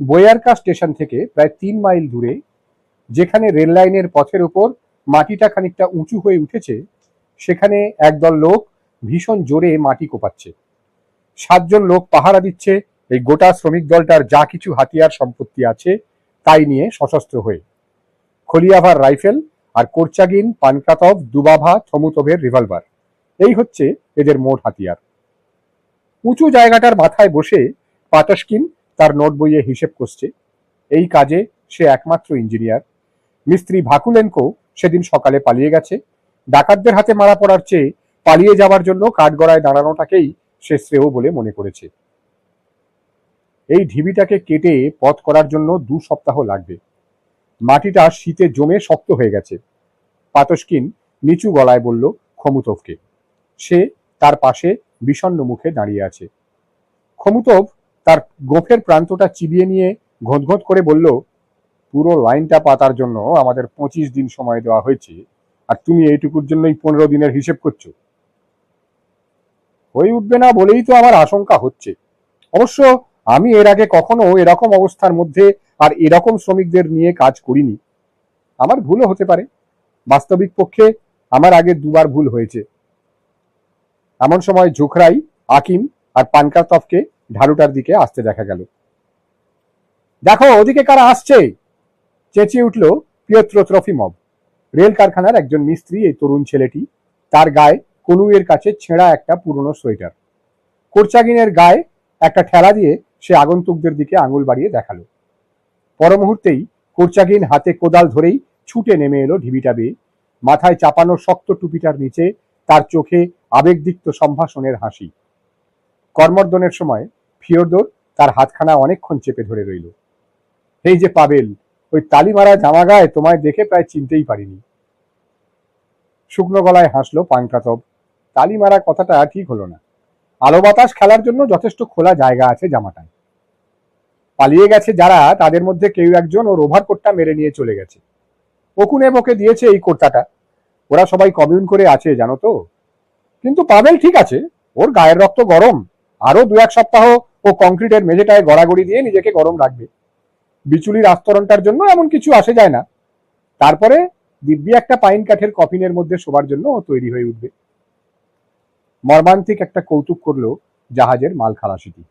বয়ারকা station থেকে প্রায় ৩ mile দূরে, যেখানে রেল লাইনের পথের উপর মাটিটা খানিকটা উঁচু হয়ে উঠেছে, সেখানে একদল লোক ভীষণ জোরে মাটি কোপাচ্ছে। ৭ জন লোক পাহারা দিচ্ছে এই গোটা শ্রমিক দলটার যা কিছু হাতিয়ার সম্পত্তি আছে তাই নিয়ে সশস্ত্র হয়ে। খলিয়াভার রাইফেল আর কোরচাগিন, পানক্রাতভ, দুবাভা, থমুতভের রিভলভার, এই হচ্ছে এদের মোট হাতিয়ার। উঁচু জায়গাটার মাথায় বসে পাতাশকিন তার নোট বইয়ে হিসেব করছে। এই কাজে সে একমাত্র ইঞ্জিনিয়ার। মিস্ত্রি ভাকুলেনকো সেদিন সকালে পালিয়ে গেছে। ডাকাতদের হাতে মারা পড়ার চেয়ে পালিয়ে যাওয়ার জন্য কাঠগড়ায় দাঁড়ানোটাকেই সে শ্রেয় বলে মনে করেছে। এই ঢিবিটাকে কেটে পথ করার জন্য ২ সপ্তাহ লাগবে। মাটিটা শীতে জমে শক্ত হয়ে গেছে। পাতস্কিন নিচু গলায় বলল খমুতভকে। সে তার পাশে বিষণ্ণ মুখে দাঁড়িয়ে আছে। খমুতভ তার গোফের প্রান্তটা চিবিয়ে নিয়ে ঘোঁত করে বলল, পুরো লাইনটা পাতার জন্য আমাদের ২৫ দিন সময় দেওয়া হয়েছে, আর তুমি এইটুকুর জন্যই ১৫ দিনের হিসেব করছো। হয়ে উঠবে না বলেই তো আমার আশঙ্কা হচ্ছে। অবশ্য আমি এর আগে কখনো এরকম অবস্থার মধ্যে আর এরকম শ্রমিকদের নিয়ে কাজ করিনি। আমার ভুলও হতে পারে। বাস্তবিক পক্ষে আমার আগে ২ বার ভুল হয়েছে। এমন সময় ঝুখরাই, আকিম আর পানকাতভকে ঢালুটার দিকে আসতে দেখা গেল। দেখো ওদিকে কারা আসছে, চেঁচিয়ে উঠল পিয়ত্র ত্রফিমভ। রেল কারখানার একজন মিস্ত্রি এই তরুণ ছেলেটি। তার গায়ে কনুইয়ের কাছে ছেঁড়া একটা পুরনো সোয়েটার। কোরচাগিনের গায়ে একটা ঠেলা দিয়ে সে আগন্তুকদের দিকে আঙুল বাড়িয়ে দেখালো। পর মুহূর্তেই কোরচাগিন হাতে কোদাল ধরেই ছুটে নেমে এলো ঢিবিটা বেয়ে। মাথায় চাপানো শক্ত টুপিটার নিচে তার চোখে আবেগদিক্ত সম্ভাষণের হাসি। কর্মর্দনের সময় ফিওদর তার হাতখানা অনেকক্ষণ চেপে ধরে রইল। এই যে পাবেল, ওই তালি মারা জামা গায়ে তোমায় দেখে প্রায় চিনতেই পারিনি। শুকনো গলায় হাসলো পানক্রাতভ। তালি মারা কথাটা ঠিক হলো না। আলো বাতাস খেলার জন্য যথেষ্ট খোলা জায়গা আছে জামাটায়। পালিয়ে গেছে যারা, তাদের মধ্যে কেউ একজন ওর ওভারকোটটা মেরে নিয়ে চলে গেছে। ওকুনে বকে দিয়েছে এই কোটটাটা। ওরা সবাই কমিউন করে আছে জানো তো। কিন্তু পাবেল ঠিক আছে, ওর গায়ের রক্ত গরম। আরো ২-১ সপ্তাহ ও কংক্রিটের মেঝেটায় গড়াগড়ি দিয়ে নিজেকে গরম রাখবে। বিচুলির আস্তরণটার জন্য এমন কিছু আসে যায় না। তারপরে দিব্যি একটা পাইন কাঠের কফিনের মধ্যে শোবার জন্য ও তৈরি হয়ে উঠবে। মর্মান্তিক একটা কৌতুক করলো জাহাজের মাল খালাসিটি।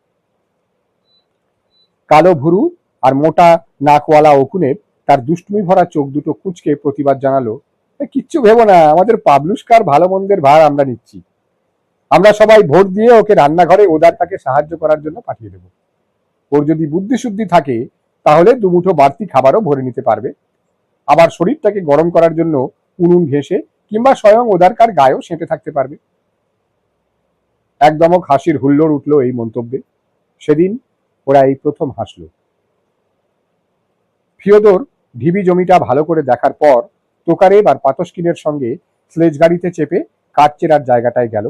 কালো ভুরু আর মোটা নাকওয়ালা ওকুনেভ তার দুষ্টুমি ভরা চোখ দুটো কুঁচকে প্রতিবাদ জানালো, কিচ্ছু ভেবো না, আমাদের পাবলুস্কার ভালো মন্দের ভার আমরা নিচ্ছি। আমরা সবাই ভোট দিয়ে ওকে রান্নাঘরে ওদারটাকে সাহায্য করার জন্য পাঠিয়ে দেব। ওর যদি বুদ্ধি শুদ্ধি থাকে তাহলে ২ মুঠো বাড়তি খাবারও ভরে নিতে পারবে। আবার শরীরটাকে গরম করার জন্য উনুন ঘেঁষে কিংবা স্বয়ং ওদারকার গায়েও সেঁটে থাকতে পারবে। একদমক হাসির হুল্লোড় উঠল এই মন্তব্যে। সেদিন ওরা এই প্রথম হাসল। ফিওদর ঢিবি জমিটা ভালো করে দেখার পর তোকারেভ আর পাতস্কিনের সঙ্গে স্লেজ গাড়িতে চেপে কাঠ চেরার জায়গাটায় গেল।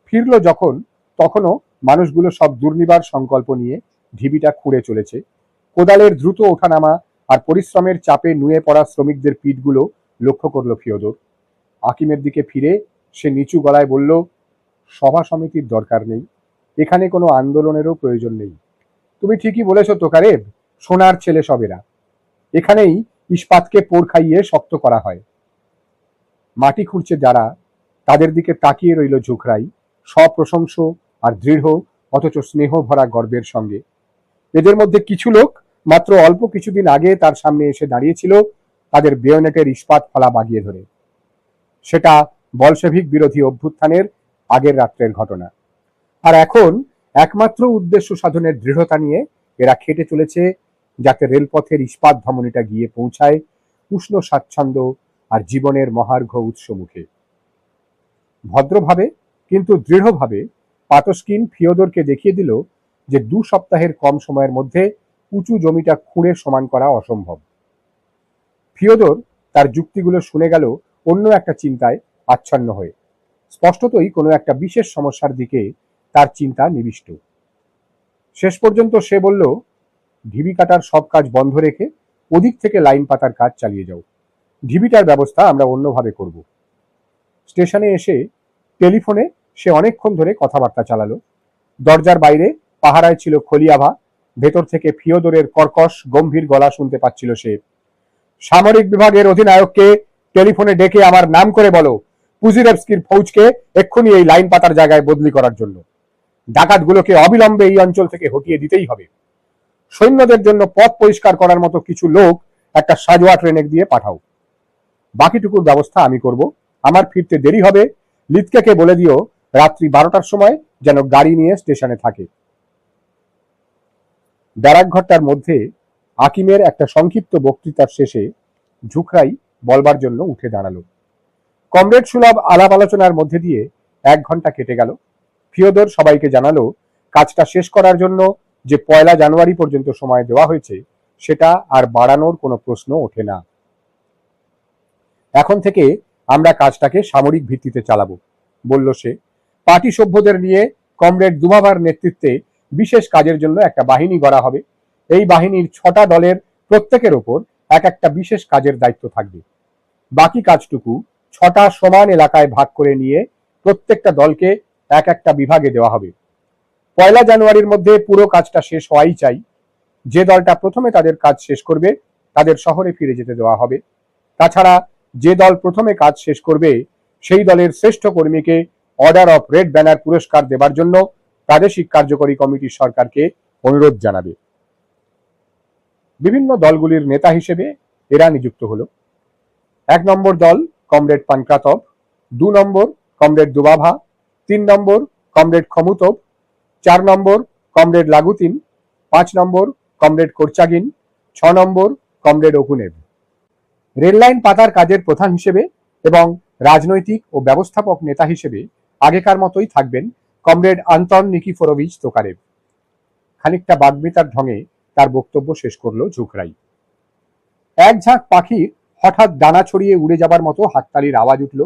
ফিরল যখন, তখনও মানুষগুলো সব দুর্নিবার সংকল্প নিয়ে ঢিবিটা খুঁড়ে চলেছে। কোদালের দ্রুত ওঠানামা আর পরিশ্রমের চাপে নুয়ে পড়া শ্রমিকদের পিঠগুলো লক্ষ্য করল ফিওদর। আকিমের দিকে ফিরে সে নিচু গলায় বলল, সভা সমিতির দরকার নেই, এখানে কোনো আন্দোলনেরও প্রয়োজন নেই। তুমি ঠিকই বলেছ তোকারেভ, সোনার ছেলে সবেরা। এখানেই ইস্পাতকে পোড় খাইয়ে শক্ত করা হয়। মাটি খুঁড়ছে যারা, তাদের দিকে তাকিয়ে রইল ঝুখরাই, সপ্রশংস আর দৃঢ় অথচ স্নেহ ভরা গর্বের সঙ্গে। এদের মধ্যে কিছু লোক মাত্র অল্প কিছুদিন আগে তার সামনে এসে দাঁড়িয়েছিল তাদের বেয়োনেটের ইস্পাত ফলা বাগিয়ে ধরে। সেটা বলশেভিক বিরোধী অভ্যুত্থানের আগের রাত্রের ঘটনা। আর এখন একমাত্র উদ্দেশ্য সাধনের দৃঢ়তা নিয়ে এরা খেটে চলেছে, যাতে রেলপথের ইস্পাত ধমনীটা গিয়ে পৌঁছায় উষ্ণ স্বাচ্ছন্দ্য আর জীবনের মহার্ঘ উৎস মুখে। ভদ্রভাবে কিন্তু দৃঢ়ভাবে পাতস্কিন ফিওদরকে দেখিয়ে দিল যে ২ সপ্তাহের কম সময়ের মধ্যে উঁচু জমিটা খুঁড়ে সমান করা অসম্ভব। ফিওদর তার যুক্তিগুলো শুনে গেল অন্য একটা চিন্তায় আচ্ছন্ন হয়ে। স্পষ্টতই কোনো একটা বিশেষ সমস্যার দিকে তার চিন্তা নিবিষ্ট। শেষ পর্যন্ত সে বলল, ঢিবি কাটার সব কাজ বন্ধ রেখে ওদিক থেকে লাইন পাতার কাজ চালিয়ে যাও। ঢিবিটার ব্যবস্থা আমরা অন্যভাবে করব। স্টেশনে এসে টেলিফোনে সে অনেকক্ষণ ধরে কথাবার্তা চালালো। দরজার বাইরে পাহারায় ছিল খলিয়াভা, ভেতর থেকে ফিওদরের কর্কশ গম্ভীর গলা শুনতে পাচ্ছিল সে। সামরিক বিভাগের অধিনায়ককে টেলিফোনে ডেকে আমার নাম করে বলো পুজিরেভস্কির ফৌজকে এক্ষুনি এই লাইন পাতার জায়গায় বদলি করার জন্য। ডাকাতগুলোকে অবিলম্বে এই অঞ্চল থেকে হটিয়ে দিতেই হবে। সৈন্যদের জন্য পথ পরিষ্কার করার মতো কিছু লোক একটা সাজোয়া ট্রেনে দিয়ে পাঠাও। বাকিটুকুর ব্যবস্থা আমি করব। আমার ফিরতে দেরি হবে। লিতকেকে বলে দিও রাত্রি 12টার সময় যেন গাড়ি নিয়ে স্টেশনে থাকে। ব্যারাকঘরটার মধ্যে আকিমের একটা সংক্ষিপ্ত বক্তৃতার শেষে ঝুকরাই বলবার জন্য উঠে দাঁড়ালো। কমরেড সুলভ আলাপ আলোচনার মধ্যে দিয়ে 1 ঘন্টা কেটে গেল। ফিওদর সবাইকে জানালো কাজটা শেষ করার জন্য যে 1 জানুয়ারি পর্যন্ত সময় দেওয়া হয়েছে সেটা আর বাড়ানোর কোনো প্রশ্ন ওঠে না। এখন থেকে আমরা কাজটাকে সামরিক ভিত্তিতে চালাবো, বলল সে। পার্টি সভ্যদের নিয়ে কমরেড দুমাভার নেতৃত্বে বিশেষ কাজের জন্য একটা বাহিনী গড়া হবে। এই বাহিনীর 6টা দলের প্রত্যেকের ওপর একটা বিশেষ কাজের দায়িত্ব থাকবে। বাকি কাজটুকু 6টা সমান এলাকায় ভাগ করে নিয়ে প্রত্যেকটা দলকে একটা বিভাগে দেওয়া হবে। 1 জানুয়ারির মধ্যে পুরো কাজটা শেষ হওয়াই চাই। যে দলটা প্রথমে তাদের কাজ শেষ করবে তাদের শহরে ফিরে যেতে দেওয়া হবে। তাছাড়া যে দল প্রথমে কাজ শেষ করবে সেই দলের শ্রেষ্ঠ কর্মীকে অর্ডার অফ রেড ব্যানার পুরস্কার দেবার জন্য প্রাদেশিক কার্যকরী কমিটির সরকারকে অনুরোধ জানাবে। বিভিন্ন দলগুলির নেতা হিসেবে এরা নিযুক্ত হলো। 1 নম্বর দল কমরেড পানক্রাতভ, 2 নম্বর কমরেড দুবাভা, 3 নম্বর কমরেড খমুতভ, 4 নম্বর কমরেড লাগুতিন, 5 নম্বর কমরেড কোরচাগিন, 6 নম্বর কমরেড ওকুনেভ। রেললাইন পাতার কাজের প্রধান হিসেবে এবং রাজনৈতিক ও ব্যবস্থাপক নেতা হিসেবে আগেকার মতোই থাকবেন কমরেড আন্তন নিকিফোরোভিচ তোকারেভ। খানিকটা বাগ্মিতার ঢঙে তার বক্তব্য শেষ করলো ঝুকরাই। এক ঝাঁক পাখির হঠাৎ ডানা ছড়িয়ে উড়ে যাবার মতো হাততালির আওয়াজ উঠল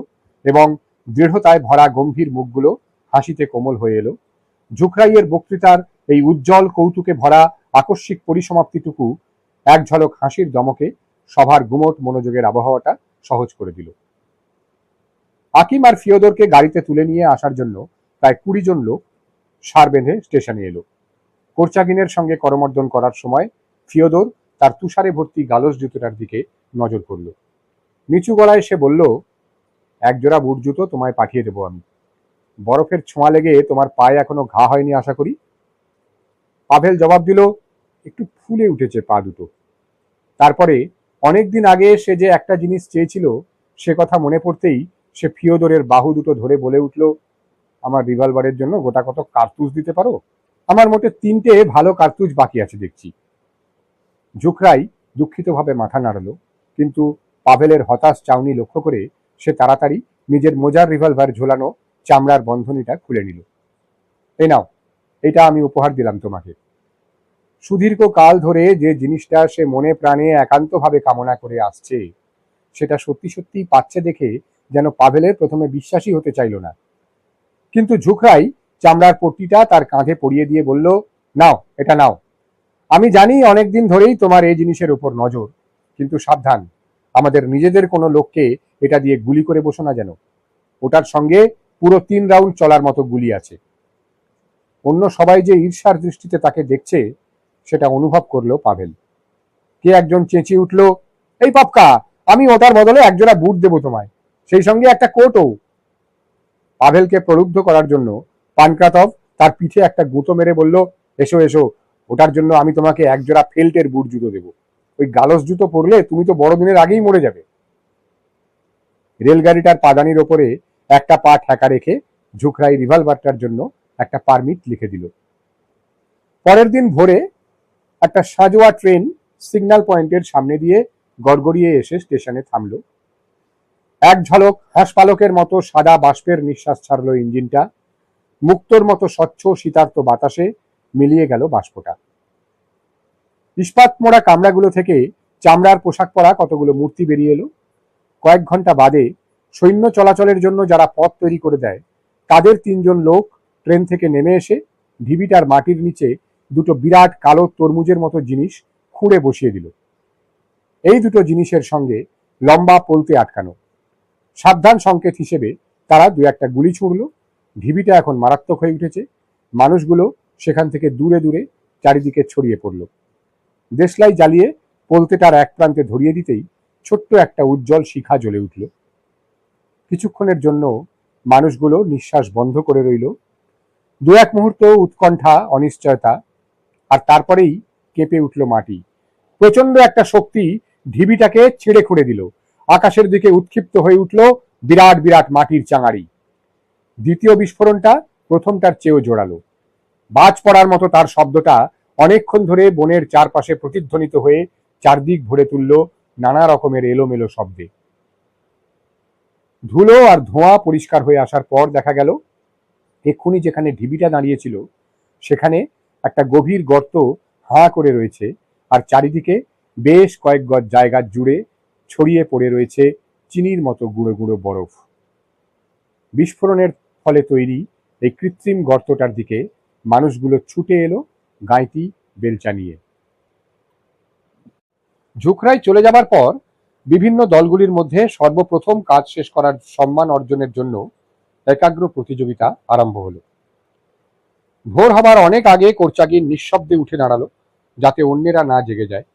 এবং দৃঢ়তায় ভরা গম্ভীর মুখগুলো হাসিতে কোমল হয়ে এলো। ঝুকরাইয়ের বক্তৃতার এই উজ্জ্বল কৌতুকে ভরা আকস্মিক পরিসমাপ্তিটুকু এক ঝলক হাসির দমকে সভার গুমট মনোযোগের আবহাওয়াটা সহজ করে দিল। আকিম আর ফিওদরকে গাড়িতে তুলে নিয়ে আসার জন্য প্রায় 20 জন লোক সার বেঁধে স্টেশনে এলো। কোরচাগিনের সঙ্গে করমর্দন করার সময় ফিওদর তার তুষারে ভর্তি গালস জুতোটার দিকে নজর করল। নিচু গলায় সে বলল, 1 জোড়া বুট জুতো তোমায় পাঠিয়ে দেবো আমি। বরফের ছোঁয়া লেগে তোমার পায়ে এখনো ঘা হয়নি আশা করি। পাভেল জবাব দিল, একটু ফুলে উঠেছে পা দুটো। তারপরে অনেকদিন আগে সে যে একটা জিনিস চেয়েছিল সে কথা মনে পড়তেই সে ফিওদরের বাহু দুটো ধরে বলে উঠল, আমার রিভলভারের জন্য গোটা কত কার্তুজ দিতে পারো? আমার মোটে 3টে ভালো কার্তুজ বাকি আছে দেখছি। ঝুকরাই দুঃখিতভাবে মাথা নাড়ল, কিন্তু পাভেলের হতাশ চাউনি লক্ষ্য করে সে তাড়াতাড়ি নিজের মোজার রিভলভার ঝোলানো চামড়ার বন্ধনীটা খুলে নিল। এই নাও, এটা আমি উপহার দিলাম তোমাকে। সুদীর্ঘ কাল ধরে যে জিনিসটা সে মনে প্রাণে একান্তভাবে কামনা করে আসছে সেটা সত্যি সত্যি পাচ্ছে দেখে যেন পাভেলের প্রথমে বিশ্বাসই হতে চাইল না। কিন্তু ঝুকরাই চামড়ার পট্টিটা তার কাঁধে পরিয়ে দিয়ে বলল, নাও, এটা নাও। আমি জানি অনেকদিন ধরেই তোমার এই জিনিসের উপর নজর, কিন্তু সাবধান, আমাদের নিজেদের কোনো লোককে এটা দিয়ে গুলি করে বসো না যেন। ওটার সঙ্গে পুরো 3 রাউন্ড চলার মতো গুলি আছে। অন্য সবাই যে ঈর্ষার দৃষ্টিতে তাকে দেখছে সেটা অনুভব করলো পাভেল। কে একজন চেঁচিয়ে উঠল, এই পাপকা, আমি ওটার বদলে 1 জোড়া বুট দেবো তোমায়, সেই সঙ্গে একটা কোটও। পাভেলকে প্রলুব্ধ করার জন্য পানক্রাতভ তার পিঠে একটা গুঁতো মেরে বলল, এসো এসো, ওটার জন্য আমি তোমাকে 1 জোড়া ফেল্টের বুট জুতো দেবো। ওই গালস জুতো পরলে তুমি তো বড়দিনের আগেই মরে যাবে। রেলগাড়িটার পাদানির ওপরে একটা পা ঠেকা রেখে ঝুকরাই রিভলভারটার জন্য একটা পারমিট লিখে দিল। পরের দিন ভোরে একটা সাজোয়া ট্রেন সিগন্যাল পয়েন্টের সামনে দিয়ে গড়গড়িয়ে এসে স্টেশনে থামলো। এক ঝলক হাঁসপালকের মতো সাদা বাষ্পের নিঃশ্বাস ছাড়লো ইঞ্জিনটা। মুক্তোর মতো স্বচ্ছ শীতার্ত বাতাসে মিলিয়ে গেল বাষ্পটা। ইস্পাত মোড়া কামরাগুলো থেকে চামড়ার পোশাক পরা কতগুলো মূর্তি বেরিয়ে এলো। কয়েক ঘন্টা বাদে সৈন্য চলাচলের জন্য যারা পথ তৈরি করে দেয় তাদের 3 জন লোক ট্রেন থেকে নেমে এসে ঢিবিটার মাটির নিচে 2টো বিরাট কালো তরমুজের মতো জিনিস খুঁড়ে বসিয়ে দিল। এই 2টো জিনিসের সঙ্গে লম্বা পোলতে আটকানো। সাবধান সংকেত হিসেবে তারা 2-1টা গুলি ছুঁড়ল। ঢিবিটা এখন মারাত্মক হয়ে উঠেছে। মানুষগুলো সেখান থেকে দূরে দূরে চারিদিকে ছড়িয়ে পড়ল। দেশলাই জ্বালিয়ে পোলতেটার এক প্রান্তে ধরিয়ে দিতেই ছোট্ট একটা উজ্জ্বল শিখা জ্বলে উঠল। কিছুক্ষণের জন্য মানুষগুলো নিঃশ্বাস বন্ধ করে রইল। দু এক মুহূর্ত উৎকণ্ঠা, অনিশ্চয়তা, আর তারপরেই কেঁপে উঠল মাটি। প্রচন্ড একটা শক্তি ঢিবিটাকে ছেড়ে খুঁড়ে দিল। আকাশের দিকে উৎক্ষিপ্ত হয়ে উঠল বিরাট বিরাট মাটির চাঙাড়ি। দ্বিতীয় বিস্ফোরণটা প্রথমটার চেয়েও জোরালো। বাজ পড়ার মতো তার শব্দটা অনেকক্ষণ ধরে বনের চারপাশে প্রতিধ্বনিত হয়ে চারদিক ভরে তুলল নানা রকমের এলোমেলো শব্দে। ধুলো আর ধোঁয়া পরিষ্কার হয়ে আসার পর দেখা গেল এক্ষুনি যেখানে ঢিবিটা দাঁড়িয়েছিল সেখানে একটা গভীর গর্ত হাঁ করে রয়েছে, আর চারিদিকে বেশ কয়েক গজ জায়গা জুড়ে ছড়িয়ে পড়ে রয়েছে চিনির মতো গুঁড়ো গুঁড়ো বরফ। বিস্ফোরণের ফলে তৈরি এই কৃত্রিম গর্তটার দিকে মানুষগুলো ছুটে এলো গাঁইতি বেলচা নিয়ে। ঝুকরাই চলে যাবার পর বিভিন্ন দলগুলির মধ্যে সর্বপ্রথম কাজ শেষ করার সম্মান অর্জনের জন্য একাগ্র প্রতিযোগিতা আরম্ভ হলো। ভোর হবার অনেক আগে কোরচাগির নিঃশব্দে উঠে দাঁড়ালো যাতে অন্যেরা না জেগে যায়।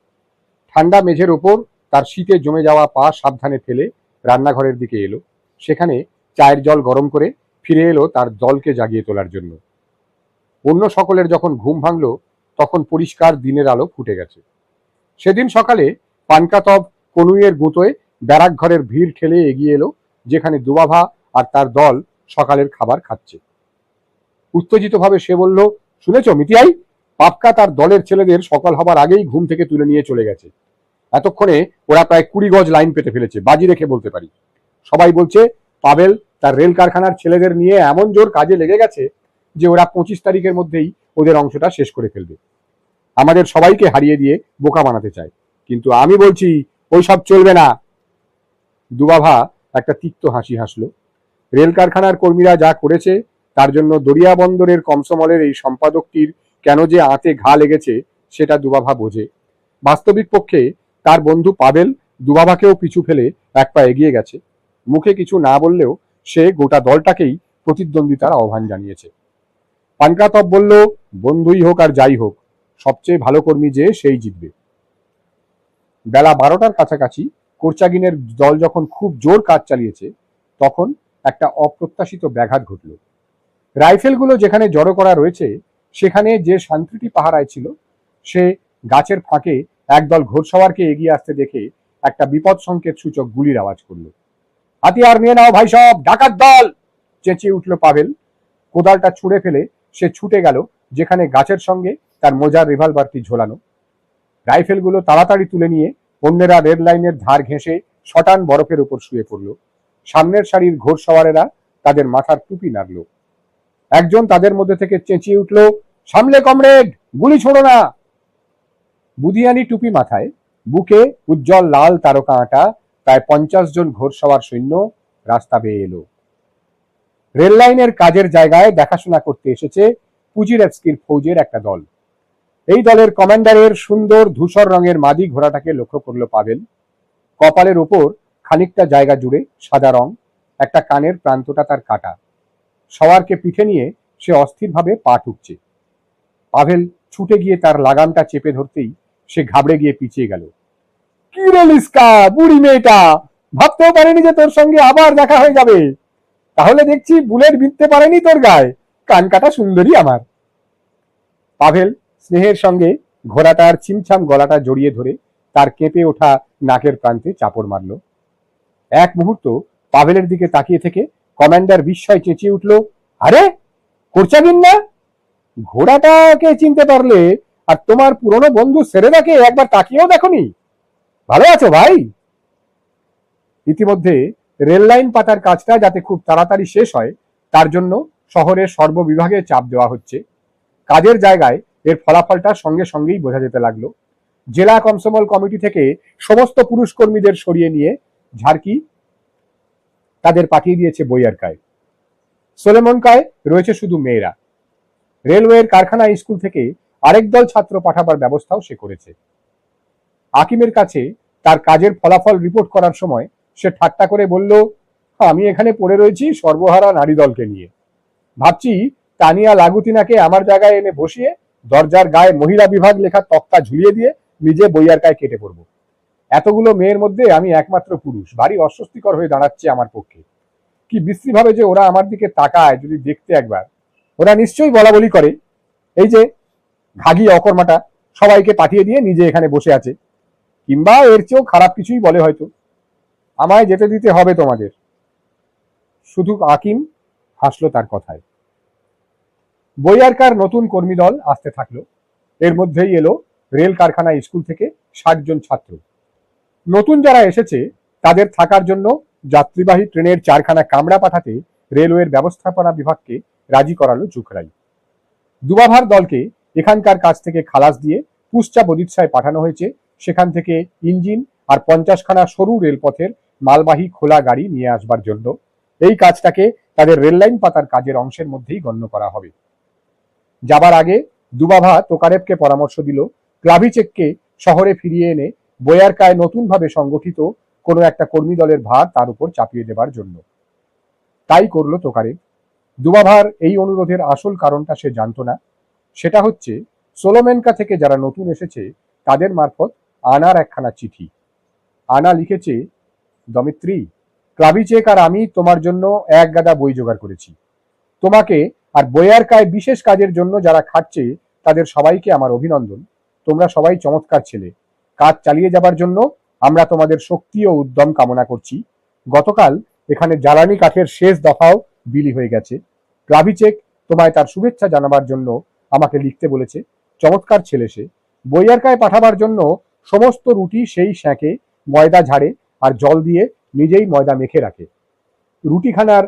ঠান্ডা মেঝের ওপর তার শীতে জমে যাওয়া পা সাবধানে ফেলে রান্নাঘরের দিকে এলো। সেখানে চায়ের জল গরম করে ফিরে এলো তার দলকে জাগিয়ে তোলার জন্য। অন্য সকলের যখন ঘুম ভাঙল তখন পরিষ্কার দিনের আলো ফুটে গেছে। সেদিন সকালে পানকাতব কনুইয়ের গুঁতোয় ব্যারাক ঘরের ভিড় ঠেলে এগিয়ে এলো যেখানে দুবাভা আর তার দল সকালের খাবার খাচ্ছে। উত্তেজিতভাবে সে বলল, শুনেছ মিতিয়াই, পাপকা তার দলের ছেলেদের সকাল হবার আগেই ঘুম থেকে তুলে নিয়ে চলে গেছে। এতক্ষণে ওরা প্রায় 20 গজ লাইন পেতে ফেলেছে, বাজি রেখে বলতে পারি। সবাই বলছে পাবেল তার রেল কারখানার ছেলেদের নিয়ে এমন জোর কাজে লেগে গেছে যে ওরা 25 তারিখের মধ্যেই ওদের অংশটা শেষ করে ফেলবে। আমাদের সবাইকে হারিয়ে দিয়ে বোকা বানাতে চায়, কিন্তু আমি বলছি ওই সব চলবে না। দুবাভা একটা তিক্ত হাসি হাসল। রেল কারখানার কর্মীরা যা করেছে তার জন্য দরিয়া বন্দরের কমসমলের এই সম্পাদকটির কেন যে আঁতে ঘা লেগেছে সেটা দুবাভা বোঝে। বাস্তবিক পক্ষে তার বন্ধু পাবেল দুবাভাকেও পিছু ফেলে এক পা এগিয়ে গেছে। মুখে কিছু না বললেও সে গোটা দলটাকেই প্রতিদ্বন্দ্বিতার আহ্বান জানিয়েছে। পানকাতব বলল, বন্ধুই হোক আর যাই হোক, সবচেয়ে ভালো কর্মী যে সেই জিতবে। বেলা 12টার কাছাকাছি কোরচাগিনের দল যখন খুব জোর কাজ চালিয়েছে তখন একটা অপ্রত্যাশিত ব্যাঘাত ঘটল। রাইফেলগুলো যেখানে জড়ো করা রয়েছে সেখানে যে শান্তিটি পাহারায় ছিল সে গাছের ফাঁকে একদল ঘোড়সওয়ারকে এগিয়ে আসতে দেখে একটা বিপদ সংকেত সূচক গুলির আওয়াজ করল। হাতিয়ার নিয়ে নাও ভাই সব, ডাকাত দল, চেঁচিয়ে উঠল পাবেল। কোদালটা ছুঁড়ে ফেলে সে ছুটে গেল যেখানে গাছের সঙ্গে তার মোজার রিভলভারটি ঝোলানো। রাইফেলগুলো তাড়াতাড়ি তুলে নিয়ে অন্যেরা রেড লাইনের ধার ঘেঁষে শটান বরফের উপর শুয়ে পড়ল। সামনের সারির ঘোড়সওয়ারেরা তাদের মাথার টুপি নাড়ল। একজন তাদের মধ্যে থেকে চেঁচিয়ে উঠল, সামলে কমরেড, গুলি ছোড়ো না। বুধিয়ানি টুপি মাথায়, বুকে উজ্জ্বল লাল তারকা আঁটা প্রায় 50 জন ঘোড়সওয়ার সৈন্য রাস্তা বেয়ে এলো। রেল লাইনের কাজের জায়গায় দেখাশোনা করতে এসেছে পুজিরেভস্কির ফৌজের একটা দল। এই দলের কমান্ডারের সুন্দর ধূসর রঙের মাদি ঘোড়াটাকে লক্ষ্য করল পাবেল। কপালের ওপর খানিকটা জায়গা জুড়ে সাদা রং, একটা কানের প্রান্তটা তার কাটা। সওয়ারকে পিঠে নিয়ে সে অস্থিরভাবে পা ঠুকছে। পাভেল ছুটে গিয়ে তার লাগামটা চেপে ধরতেই সে ঘাবড়ে গিয়ে পিছিয়ে গেল। কি রে লিস্কা, বুড়ি মেয়েটা, ভাবতেও পারেনি যে তোর সঙ্গে আবার দেখা হয়ে যাবে। তাহলে দেখছি বুলেট বিঁধতে পারেনি তোর গায়ে, কান কাটা সুন্দরী আমার। পাভেল স্নেহের সঙ্গে ঘোড়াটার ছিমছাম গলাটা জড়িয়ে ধরে তার কেঁপে ওঠা নাকের প্রান্তে চাপড় মারল। এক মুহূর্ত পাভেলের দিকে তাকিয়ে থেকে কমান্ডার বিস্ময় চেঁচিয়ে উঠল, আরে কোরচাগিন না? ঘোড়াটাকে চিনতে পারলে, আর তোমার পুরনো বন্ধু সেরেদাকে একবার তাকিয়েও দেখোনি? ভালো আছো ভাই? ইতিমধ্যে রেল লাইন পাতার কাজটা যাতে খুব তাড়াতাড়ি শেষ হয় তার জন্য শহরের সর্ববিভাগে চাপ দেওয়া হচ্ছে। কাজের জায়গায় এর ফলাফলটা সঙ্গে সঙ্গেই বোঝা যেতে লাগলো। জেলা কমসমল কমিটি থেকে সমস্ত পুরুষ কর্মীদের সরিয়ে নিয়ে ঝাড়কি তাদের পাঠিয়ে দিয়েছে বইয়ারকায়। সোলেমনকায় রয়েছে শুধু মেয়েরা। রেলওয়ের কারখানা স্কুল থেকে আরেক দল ছাত্র পাঠাবার ব্যবস্থাও সে করেছে। আকিমের কাছে তার কাজের ফলাফল রিপোর্ট করার সময় সে ঠাট্টা করে বলল, আমি এখানে পড়ে রয়েছি সর্বহারা নারী দলকে নিয়ে। ভাবছি তানিয়া লাগুতিনাকে আমার জায়গায় এনে বসিয়ে দরজার গায়ে মহিলা বিভাগ লেখা তক্তা ঝুলিয়ে দিয়ে নিজে বইয়ারকায় কেটে পড়বো। এতগুলো মেয়ের মধ্যে আমি একমাত্র পুরুষ, ভারী অস্বস্তিকর হয়ে দাঁড়াচ্ছে আমার পক্ষে। কি বিশ্রী ভাবে যে ওরা আমার দিকে তাকায়, যদি দেখতে একবার। ওরা নিশ্চয়ই বলা বলি করে, এই যে ঘাগি অকর্মাটা সবাইকে পাঠিয়ে দিয়ে নিজে এখানে বসে আছে, কিংবা এর চেয়েও খারাপ কিছুই বলে হয়তো। আমায় যেতে দিতে হবে তোমাদের। শুধু আকিম হাসলো তার কথায়। বইয়ারকার নতুন কর্মী দল আসতে থাকলো। এর মধ্যেই এলো রেল কারখানা স্কুল থেকে ৬০ জন ছাত্র। নতুন যারা এসেছে তাদের থাকার জন্য যাত্রীবাহী ট্রেনের ৪খানা কামরা পাঠাতে রেলওয়ের ব্যবস্থাপনা বিভাগকে রাজি করালো চুকরাই। দুবাভার দলকে এখানকার কাছ থেকে খালাস দিয়ে পুষ্চা বদিৎসায় পাঠানো হয়েছে। সেখান থেকে ইঞ্জিন আর ৫০খানা সরু রেলপথের মালবাহী খোলা গাড়ি নিয়ে আসবার জন্য। এই কাজটাকে তাদের রেললাইন পাতার কাজের অংশের মধ্যেই গণ্য করা হবে। যাবার আগে দুবাভা তোকারেবকে পরামর্শ দিল ক্লাভিচেককে শহরে ফিরিয়ে এনে বইয়ারকায় নতুনভাবে সংগঠিত কোনো একটা কর্মী দলের ভার তার উপর চাপিয়ে দেবার জন্য। তাই করল তোকারেব। দুবাভার এই অনুরোধের আসল কারণটা সে জানত না। সেটা হচ্ছে সোলোমেনকা থেকে যারা নতুন এসেছে তাদের মারফত আনার একখানা চিঠি। আনা লিখেছে, দমিত্রি, ক্লাভিচেক আর আমি তোমার জন্য এক গাদা বই জোগাড় করেছি। তোমাকে আর বইয়ারকায় বিশেষ কাজের জন্য যারা খাটছে তাদের সবাইকে আমার অভিনন্দন। তোমরা সবাই চমৎকার ছেলে। কাজ চালিয়ে যাবার জন্য আমরা তোমাদের শক্তি ও উদ্যম কামনা করছি। গতকাল এখানে জ্বালানি কাঠের শেষ দফাও বিলি হয়ে গেছে। ক্লাভিচেক তোমায় তার শুভেচ্ছা জানাবার জন্য আমাকে লিখতে বলেছে। চমৎকার ছেলে সে। বইয়ারকায় পাঠাবার জন্য সমস্ত রুটি সেই শ্যাঁকে ময়দা ঝাড়ে আর জল দিয়ে নিজেই ময়দা মেখে রাখে। রুটিখানার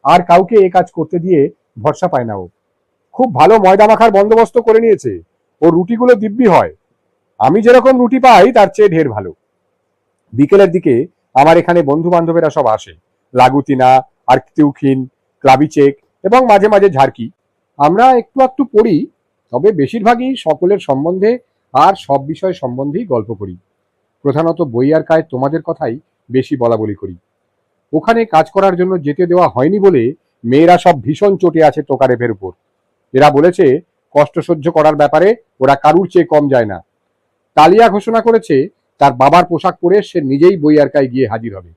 আর কাউকে এ কাজ করতে দিয়ে ভরসা পায় না ও। খুব ভালো ময়দা মাখার বন্দোবস্ত করে নিয়েছে। ও রুটিগুলো দিব্যি হয়। আমি যেরকম রুটি পাই তার চেয়ে ঢের ভালো। বিকেলের দিকে আমার এখানে বন্ধু বান্ধবেরা সব আসে, লাগুতিনা, আর্কতিউখিন, ক্লাভিচেক এবং মাঝে মাঝে ঝাড়কি। আমরা একটু একটু পড়ি, তবে বেশিরভাগই সকলের সম্বন্ধে আর সব বিষয় সম্বন্ধেই গল্প করি। প্রধানত বইয়ারকায় তোমাদের কথাই বেশি বলা বলি করি। ওখানে কাজ করার জন্য যেতে দেওয়া হয়নি বলে মেয়েরা সব ভীষণ চটে আছে তোকারেভের উপর। এরা বলেছে কষ্ট সহ্য করার ব্যাপারে ওরা কারুর চেয়ে কম যায় না। তালিয়া ঘোষণা করেছে তার বাবার পোশাক পরে সে নিজেই বইয়ারকায় গিয়ে হাজির হবে।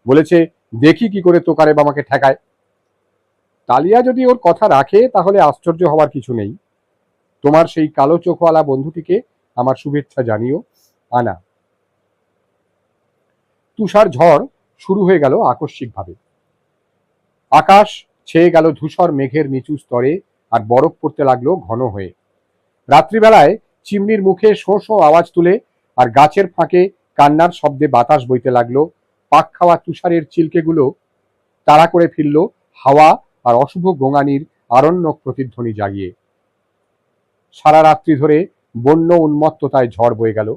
বলেছে দেখি কি করে তোকারেব আমাকে ঠেকায়। তালিয়া যদি ওর কথা রাখে তাহলে আশ্চর্য হওয়ার কিছু নেই। তোমার সেই কালো চোখওয়ালা বন্ধুটিকে আমার শুভেচ্ছা জানিও, আনা। তুষার ঝড় শুরু হয়ে গেল আকস্মিকভাবে। আকাশ ছেয়ে গেল ধূসর মেঘের নিচু স্তরে আর বরফ পড়তে লাগলো ঘন হয়ে। রাত্রিবেলায় চিমনির মুখে শোঁ শোঁ আওয়াজ তুলে আর গাছের ফাঁকে কান্নার শব্দে বাতাস বইতে লাগলো। পাক খাওয়া তুষারের চিলকেগুলো তাড়া করে ফিরল হাওয়া আর অশুভ গোঙানির আরণ্যক প্রতিধ্বনি জাগিয়ে। সারা রাত্রি ধরে বন্য উন্মত্ততায় ঝড় বয়ে গেল।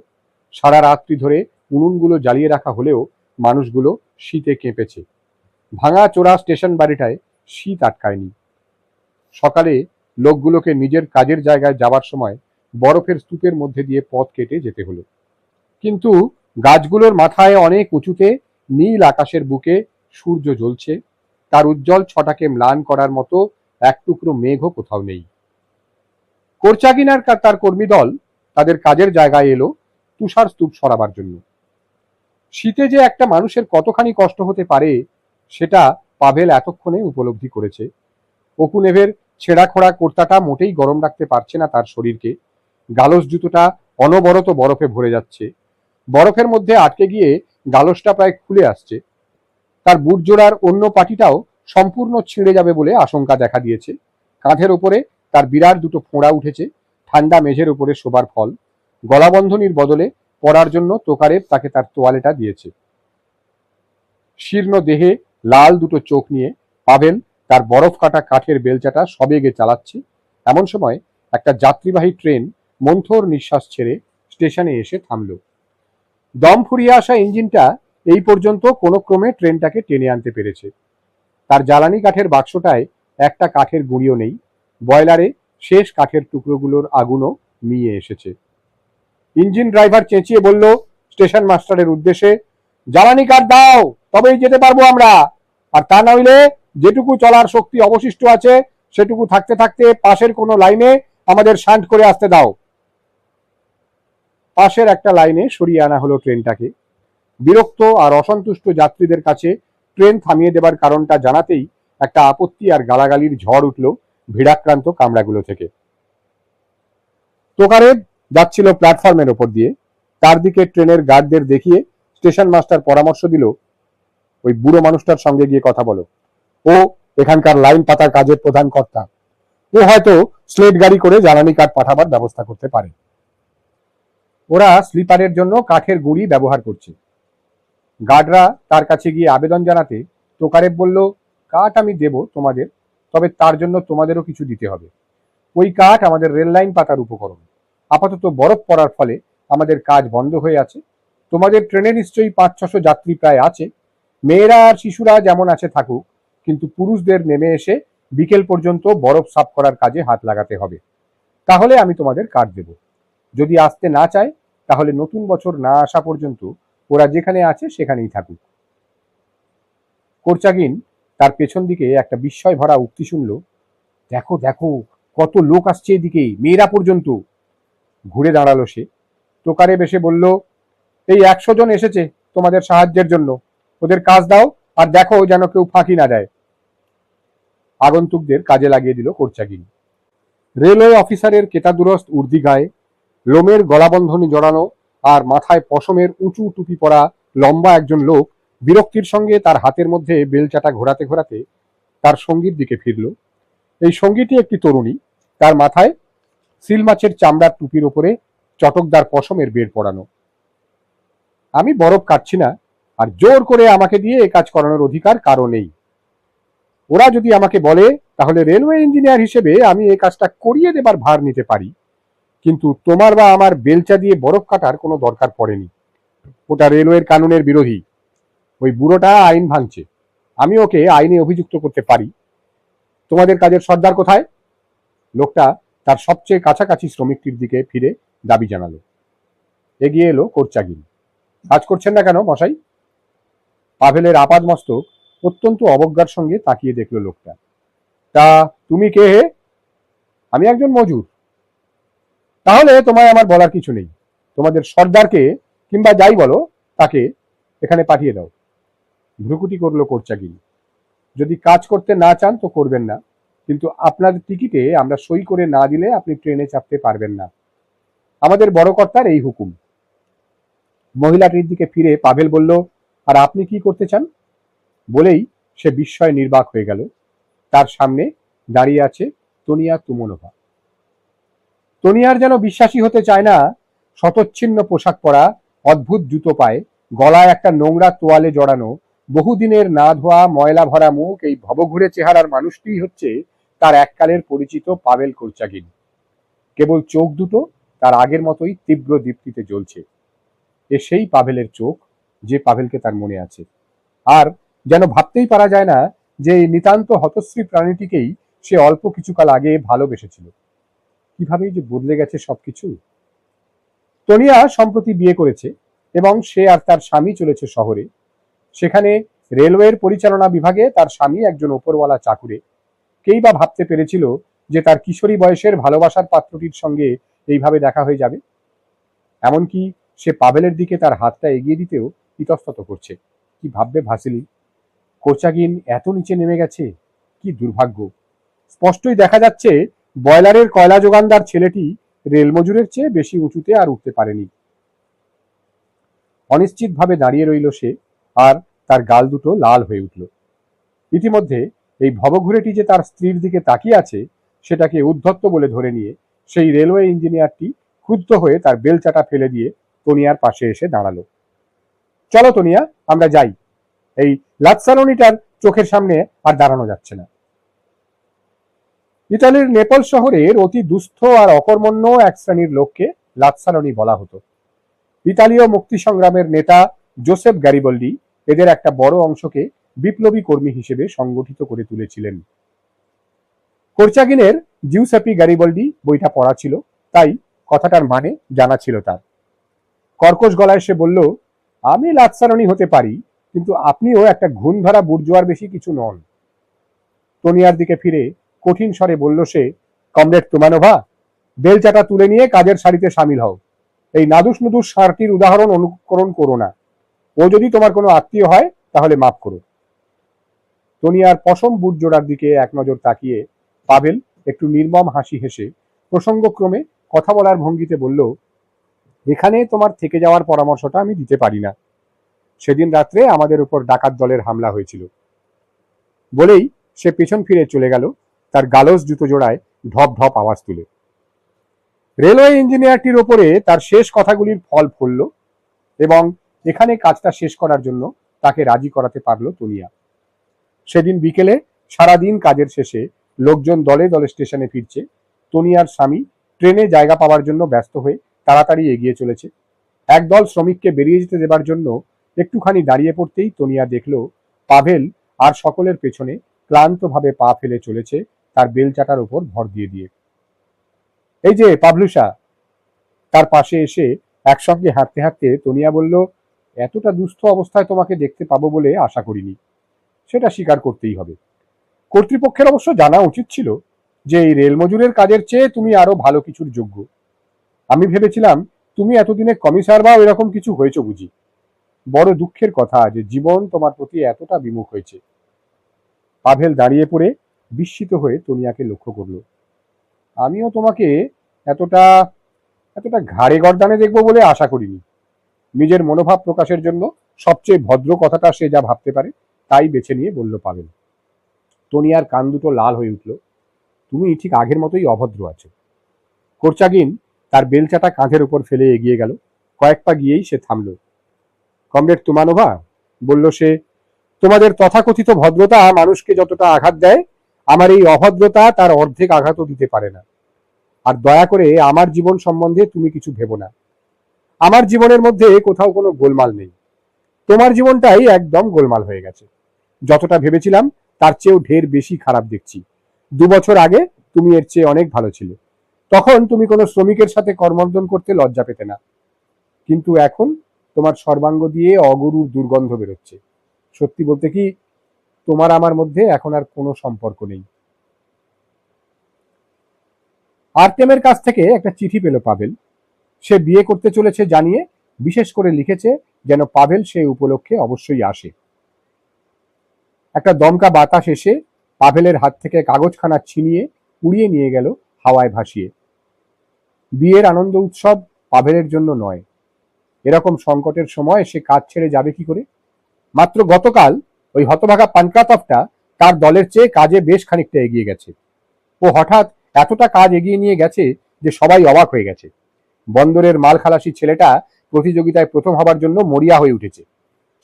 সারা রাত্রি ধরে উনুনগুলো জ্বালিয়ে রাখা হলেও মানুষগুলো শীতে কেঁপেছে। ভাঙা চোরা স্টেশন বাড়িটায় শীত আটকায়নি। সকালে লোকগুলোকে নিজের কাজের জায়গায় যাবার সময় বরফের স্তূপের মধ্যে দিয়ে পথ কেটে যেতে হলো। কিন্তু গাছগুলোর মাথায় অনেক উঁচুতে নীল আকাশের বুকে সূর্য জ্বলছে। তার উজ্জ্বল ছটাকে ম্লান করার মতো এক টুকরো মেঘও কোথাও নেই। কোরচাগিনার তার কর্মী দল তাদের কাজের জায়গায় এলো তুষার স্তূপ সরাবার জন্য। শীতে যে একটা মানুষের কতখানি কষ্ট হতে পারে সেটা পাভেল এতক্ষণে উপলব্ধি করেছে। ওকুনেভের ছেঁড়া খোড়া কুর্তাটা মোটেই গরম রাখতে পারছে না তার শরীরকে। গালস জুতোটা অনবরত বরফে ভরে যাচ্ছে। বরফের মধ্যে আটকে গিয়ে গালসটা প্রায় খুলে আসছে। তার বুট জোড়ার অন্য পাটিটাও সম্পূর্ণ ছিঁড়ে যাবে বলে আশঙ্কা দেখা দিয়েছে। কাঁধের ওপরে তার বিরাট দুটো ফোঁড়া উঠেছে, ঠান্ডা মেঝের উপরে শোবার ফল। গলাবন্ধনীর বদলে পরার জন্য তোকারেব তাকে তার তোয়ালেটা দিয়েছে। শীর্ণ দেহে লাল দুটো চোখ নিয়ে পাভেল তার বরফ কাটা কাঠের বেলচাটা সবেগে চালাচ্ছে। এমন সময় একটা যাত্রীবাহী ট্রেন মন্থর নিঃশ্বাস ছেড়ে স্টেশনে এসে থামল। দম ফুরিয়ে আসা ইঞ্জিনটা এই পর্যন্ত কোনো ক্রমে ট্রেনটাকে টেনে আনতে পেরেছে। তার জ্বালানি কাঠের বাক্সটায় একটা কাঠের গুঁড়িও নেই। বয়লারে শেষ কাঠের টুকরোগুলোর আগুনও মিয়ে এসেছে। ইঞ্জিন ড্রাইভার চেঁচিয়ে বলল স্টেশন মাস্টারের উদ্দেশ্যে, জ্বালানি কাঠ দাও, তবেই যেতে পারবো আমরা। আর তা নইলে যেটুকু চলার শক্তি অবশিষ্ট আছে সেটুকু থাকতে থাকতে পাশের কোনো লাইনে আমাদের শান্ট করে আসতে দাও। পাশের একটা লাইনে সরিয়ে আনা হলো ট্রেনটাকে। বিরক্ত আর অসন্তুষ্ট যাত্রীদের কাছে ট্রেন থামিয়ে দেবার কারণটা জানাতেই একটা আপত্তি আর গালাগালির ঝড় উঠল ভিড়াক্রান্ত কামরাগুলো থেকে। তোকারেব যাচ্ছিল প্ল্যাটফর্মের ওপর দিয়ে। তার দিকে ট্রেনের গার্ডদের দেখিয়ে স্টেশন মাস্টার পরামর্শ দিল, ওই বুড়ো মানুষটার সঙ্গে গিয়ে কথা বলো। ও এখানকার লাইন পাতার কাজের প্রধান কর্তা। ও হয়তো স্লেট গাড়ি করে জ্বালানি কাঠ পাঠাবার ব্যবস্থা করতে পারে। ওরা স্লিপারের জন্য কাঠের গুঁড়ি ব্যবহার করছে। গার্ডরা তার কাছে গিয়ে আবেদন জানাতে তোকারেব বলল, কাঠ আমি দেব তোমাদের, তবে তার জন্য তোমাদেরও কিছু দিতে হবে। ওই কাঠ আমাদের রেল লাইন পাতার উপকরণ। আপাতত বরফ পড়ার ফলে আমাদের কাজ বন্ধ হয়ে আছে। তোমাদের ট্রেনে নিশ্চয়ই 500-600 যাত্রী প্রায় আছে। মেয়েরা আর শিশুরা যেমন আছে থাকুক, কিন্তু পুরুষদের নেমে এসে বিকেল পর্যন্ত বরফ সাফ করার কাজে হাত লাগাতে হবে। তাহলে আমি তোমাদের কাঠ দেব। যদি আসতে না চায় তাহলে নতুন বছর না আসা পর্যন্ত ওরা যেখানে আছে সেখানেই থাকুক। কোরচাগিন তার পেছন দিকে একটা বিস্ময় ভরা উক্তি শুনল, দেখো দেখো কত লোক আসছে এদিকে, মেয়েরা পর্যন্ত। ঘুরে দাঁড়ালো সে। তোকারেব এসে বলল, এই 100 জন এসেছে তোমাদের সাহায্যের জন্য। ওদের কাজ দাও আর দেখো যেন কেউ ফাঁকি না দেয়। আগন্তুকদের কাজে লাগিয়ে দিল কোরচাগিন। রেলওয়ে অফিসারের কেতাদুরস্ত উর্দি গায়ে, লোমের গলাবন্ধনী জড়ানো আর মাথায় পশমের উঁচু টুপি পরা লম্বা একজন লোক বিরক্তির সঙ্গে তার হাতের মধ্যে বেলচাটা ঘোরাতে ঘোরাতে তার সঙ্গীর দিকে ফিরল। এই সঙ্গীটি একটি তরুণী। তার মাথায় সিল মাছের চামড়ার টুপির ওপরে চটকদার পশমের বের পড়ানো। আমি বরফ কাটছি না, আর জোর করে আমাকে দিয়ে এ কাজ করানোর অধিকার কারো নেই। ওরা যদি আমাকে বলে তাহলে রেলওয়ে ইঞ্জিনিয়ার হিসেবে আমি এই কাজটা করিয়ে দেবার ভার নিতে পারি, কিন্তু তোমার বা আমার বেলচা দিয়ে বরফ কাটার কোনো দরকার পড়েনি। ওটা রেলওয়ের কানুনের বিরোধী। ওই বুড়োটা আইন ভাঙছে, আমি ওকে আইনে অভিযুক্ত করতে পারি। তোমাদের কাজের সর্দার কোথায়? লোকটা তার সবচেয়ে কাছাকাছি শ্রমিকটির দিকে ফিরে দাবি জানালো। এগিয়ে এলো কোরচাগিন। কাজ করছেন না কেন মশাই? পাভেলের আপাদ মস্তক অত্যন্ত অবজ্ঞার সঙ্গে তাকিয়ে দেখলো লোকটা। তা তুমি কে হে? আমি একজন মজুর। তাহলে তোমায় আমার বলার কিছু নেই। তোমাদের সর্দারকে কিংবা যাই বলো তাকে এখানে পাঠিয়ে দাও। ভ্রুকুটি করলো কোরচাগিন। যদি কাজ করতে না চান তো করবেন না, কিন্তু আপনার টিকিটে আমরা সই করে না দিলে আপনি ট্রেনে চাপতে পারবেন না। আমাদের বড় কর্তার এই হুকুম। মহিলাটির দিকে ফিরে পাভেল বলল, আর আপনি কি করতে চান? বলেই সে বিস্ময় নির্বাক হয়ে গেল। তার সামনে দাঁড়িয়ে আছে তোনিয়া তুমনোভা। তোনিয়ার যেন বিশ্বাসই হতে চায় না, শতচ্ছিন্ন পোশাক পরা, অদ্ভুত জুতো পায়ে, গলায় একটা নোংরা তোয়ালে জড়ানো, বহুদিনের না ধোয়া ময়লা ভরা মুখ এই ভবঘুরে চেহারার মানুষটি হচ্ছে তার এককালের পরিচিত পাভেল কোরচাগিন। কেবল চোখ দুটো তার আগের মতোই তীব্র দীপ্তিতে জ্বলছে। এ সেই পাভেলের চোখ যে পাভেলকে তার মনে আছে। আর যেন ভাবতেই পারা যায় না যে এই নিতান্ত হতশ্রী প্রাণীটিকেই সে অল্প কিছুকাল আগে ভালোবেসেছিল। কিভাবেই যে বদলে গেছে সবকিছু। তোনিয়া সম্প্রতি বিয়ে করেছে এবং সে আর তার স্বামী চলেছে শহরে। সেখানে রেলওয়ের পরিচালনা বিভাগে তার স্বামী একজন ওপরওয়ালা চাকুরে। কেই বা ভাবতে পেরেছিল যে তার কিশোরী বয়সের ভালোবাসার পাত্রটির সঙ্গে এইভাবে দেখা হয়ে যাবে। এমনকি সে পাভেলের দিকে তার হাতটা এগিয়ে দিতেও ইতস্তত করছে। কি ভাববে ভাসিলি? কোরচাগিন এত নিচে নেমে গেছে, কি দুর্ভাগ্য। স্পষ্টই দেখা যাচ্ছে বয়লারের কয়লা যোগানদার ছেলেটি রেল মজুরের চেয়ে বেশি উঁচুতে আর উঠতে পারেনি। অনিশ্চিতভাবে দাঁড়িয়ে রইল সে, আর তার গাল দুটো লাল হয়ে উঠল। ইতিমধ্যে এই ভবঘুরেটি যে তার স্ত্রীর দিকে তাকিয়ে আছে সেটাকে উদ্ধত্ত বলে ধরে নিয়ে সেই রেলওয়ে ইঞ্জিনিয়ারটি ক্রুদ্ধ হয়ে তার বেলচাটা ফেলে দিয়ে তোনিয়ার পাশে এসে দাঁড়ালো। চলো তোনিয়া, আমরা যাই। এই লাৎসালনিটার চোখের সামনে আর দাঁড়ানো যাচ্ছে না। ইতালির নেপল শহরের অতি দুস্থ আর অকর্মণ্য এক শ্রেণীর লোককে লাৎসালনি বলা হতো। ইতালীয় মুক্তি সংগ্রামের নেতা জোসেফ গ্যারিবল্ডি এদের একটা বড় অংশকে বিপ্লবী কর্মী হিসেবে সংগঠিত করে তুলেছিলেন। কোরচাগিনের জিউসেপি গ্যারিবল্ডি বইটা পড়া ছিল, তাই কথাটার মানে জানা ছিল তার। কর্কশ গলায় সে বলল, আমি লাৎসালনি হতে পারি, কিন্তু আপনিও একটা ঘুণ ধরা বুর্জোয়ার বেশি কিছু নন। তোনিয়ার দিকে ফিরে কঠিন স্বরে বলল সে, কমরেড তুমানোভা, বেলচাটা তুলে নিয়ে কাজের সারিতে সামিল হও। এই নাদুস নুদুস ষাঁড়টির উদাহরণ অনুকরণ করো না। ও যদি তোমার কোনো আত্মীয় হয় তাহলে মাফ করো। তনিয়ার পশম বুট জোড়ার দিকে এক নজর তাকিয়ে পাভেল একটু নির্মম হাসি হেসে প্রসঙ্গক্রমে কথা বলার ভঙ্গিতে বলল, এখানে তোমার থেকে যাওয়ার পরামর্শটা আমি দিতে পারি না। সেদিন রাত্রে আমাদের উপর ডাকাত দলের হামলা হয়েছিল। বলেই সে পেছন ফিরে চলে গেল, তার গালস জুতো জোড়ায় ঢপ ঢপ আওয়াজ তুলে। রেলওয়ে ইঞ্জিনিয়ারটির ওপরে তার শেষ কথাগুলির ফল ফলল এবং এখানে কাজটা শেষ করার জন্য তাকে রাজি করাতে পারল তনিয়া। সেদিন বিকেলে সারাদিন কাজের শেষে লোকজন দলে দলে স্টেশনে ফিরছে। তনিয়ার স্বামী ট্রেনে জায়গা পাওয়ার জন্য ব্যস্ত হয়ে তাড়াতাড়ি এগিয়ে চলেছে। একদল শ্রমিককে বেরিয়ে যেতে দেবার জন্য একটুখানি দাঁড়িয়ে পড়তেই তনিয়া দেখল পাভেল আর সকলের পেছনে ক্লান্তভাবে পা ফেলে চলেছে তার বেলচাটার উপর ভর দিয়ে দিয়ে। এই যে পাভলুসা, তার পাশে এসে একসঙ্গে হাঁটতে হাঁটতে তনিয়া বলল, এতটা দুস্থ অবস্থায় তোমাকে দেখতে পাবো বলে আশা করিনি। সেটা স্বীকার করতেই হবে। কর্তৃপক্ষের অবশ্য জানা উচিত ছিল যে এই রেল মজুরের কাজের চেয়ে তুমি আরো ভালো কিছুর যোগ্য। আমি ভেবেছিলাম তুমি এতদিনে কমিশনার বা এরকম কিছু হয়েছো বুঝি। বড় দুঃখের কথা যে জীবন তোমার প্রতি এতটা বিমুখ হয়েছে। পাভেল দাঁড়িয়ে পড়ে বিস্মিত হয়ে তনিয়াকে লক্ষ্য করল। আমিও তোমাকে এতটা এতটা ঘাড়ে গর্দানে দেখবো বলে আশা করিনি। নিজের মনোভাব প্রকাশের জন্য সবচেয়ে ভদ্র কথাটা সে যা ভাবতে পারে তাই বেছে নিয়ে বলল পাভেল। তনিয়ার কান দুটো লাল হয়ে উঠল। তুমি ঠিক আগের মতোই অভদ্র আছো। কোর্চাগিন তার বেলচাটা কাঁধের উপর ফেলে এগিয়ে গেল। কয়েক পা গিয়েই সে থামল। কমরেড তুমানোভা, বলল সে, তোমাদের তথাকথিত ভদ্রতা মানুষকে যতটা আঘাত দেয়, আমার এই অভদ্রতা তার অর্ধেক আঘাতও দিতে পারে না। আর দয়া করে আমার জীবন সম্বন্ধে তুমি কিছু ভেবো না। আমার জীবনের মধ্যে কোথাও কোনো গোলমাল নেই। তোমার জীবনটাই একদম গোলমাল হয়ে গেছে। যতটা ভেবেছিলাম তার চেয়েও ঢের বেশি খারাপ দেখছি। 2 বছর আগে তুমি এর চেয়ে অনেক ভালো ছিলে। তখন তুমি কোনো শ্রমিকের সাথে কর্মর্দন করতে লজ্জা পেতে না। কিন্তু এখন তোমার সর্বাঙ্গ দিয়ে অগরুর দুর্গন্ধ বেরোচ্ছে। সত্যি বলতে কি, তোমার আমার মধ্যে এখন আর কোনো সম্পর্ক নেই। আর্তেমের কাছ থেকে একটা চিঠি পেল পাভেল। সে বিয়ে করতে চলেছে জানিয়ে বিশেষ করে লিখেছে যেন পাভেল সেই উপলক্ষে অবশ্যই আসে। একটা দমকা বাতাস এসে পাভেলের হাত থেকে কাগজখানা ছিনিয়ে উড়িয়ে নিয়ে গেল হাওয়ায় ভাসিয়ে। বিয়ের আনন্দ উৎসব পাভেলের জন্য নয়। এরকম সংকটের সময় সে কাজ ছেড়ে যাবে কি করে? মাত্র গতকাল ওই হতভাগা পানকাতফটা তার দলের চেয়ে কাজে বেশ খানিকটা এগিয়ে গেছে। ও হঠাৎ এতটা কাজ এগিয়ে নিয়ে গেছে যে সবাই অবাক হয়ে গেছে। বন্দরের মাল খালাসি ছেলেটা প্রতিযোগিতায় প্রথম হবার জন্য মরিয়া হয়ে উঠেছে।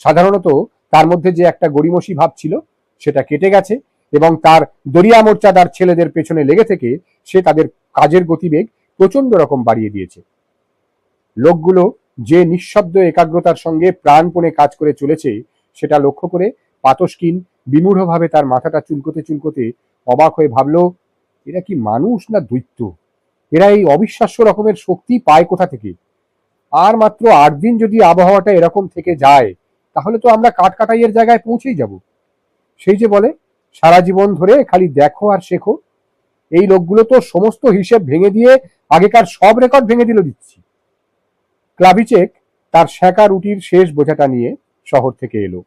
সাধারণত তার মধ্যে যে একটা গড়িমসি ভাব ছিল সেটা কেটে গেছে এবং তার দরিয়া মোর্চাদার ছেলেদের পেছনে লেগে থেকে সে তাদের কাজের গতিবেগ প্রচন্ড রকম বাড়িয়ে দিয়েছে। লোকগুলো যে নিঃশব্দ একাগ্রতার সঙ্গে প্রাণপণে কাজ করে চলেছে সেটা লক্ষ্য করে পাতস্কিন বিমূঢ়ভাবে তার মাথাটা চুলকোতে চুলকোতে অবাক হয়ে ভাবল, এরা কি মানুষ না দৈত্য? এরা এই অবিশ্বাস্য রকমের শক্তি পায় কোথা থেকে? আর মাত্র 8 দিন যদি আবহাওয়াটা এরকম থেকে যায় তাহলে তো আমরা কাঠকাটাইয়ের জায়গায় পৌঁছেই যাব। সেই যে বলে, সারা জীবন ধরে খালি দেখো আর শেখো। এই লোকগুলো তো সমস্ত হিসেব ভেঙে দিয়ে আগেকার সব রেকর্ড ভেঙে দিচ্ছি। ক্লাভিচেক তার সেঁকা রুটির শেষ বোঝাটা নিয়ে শহর থেকে এলো।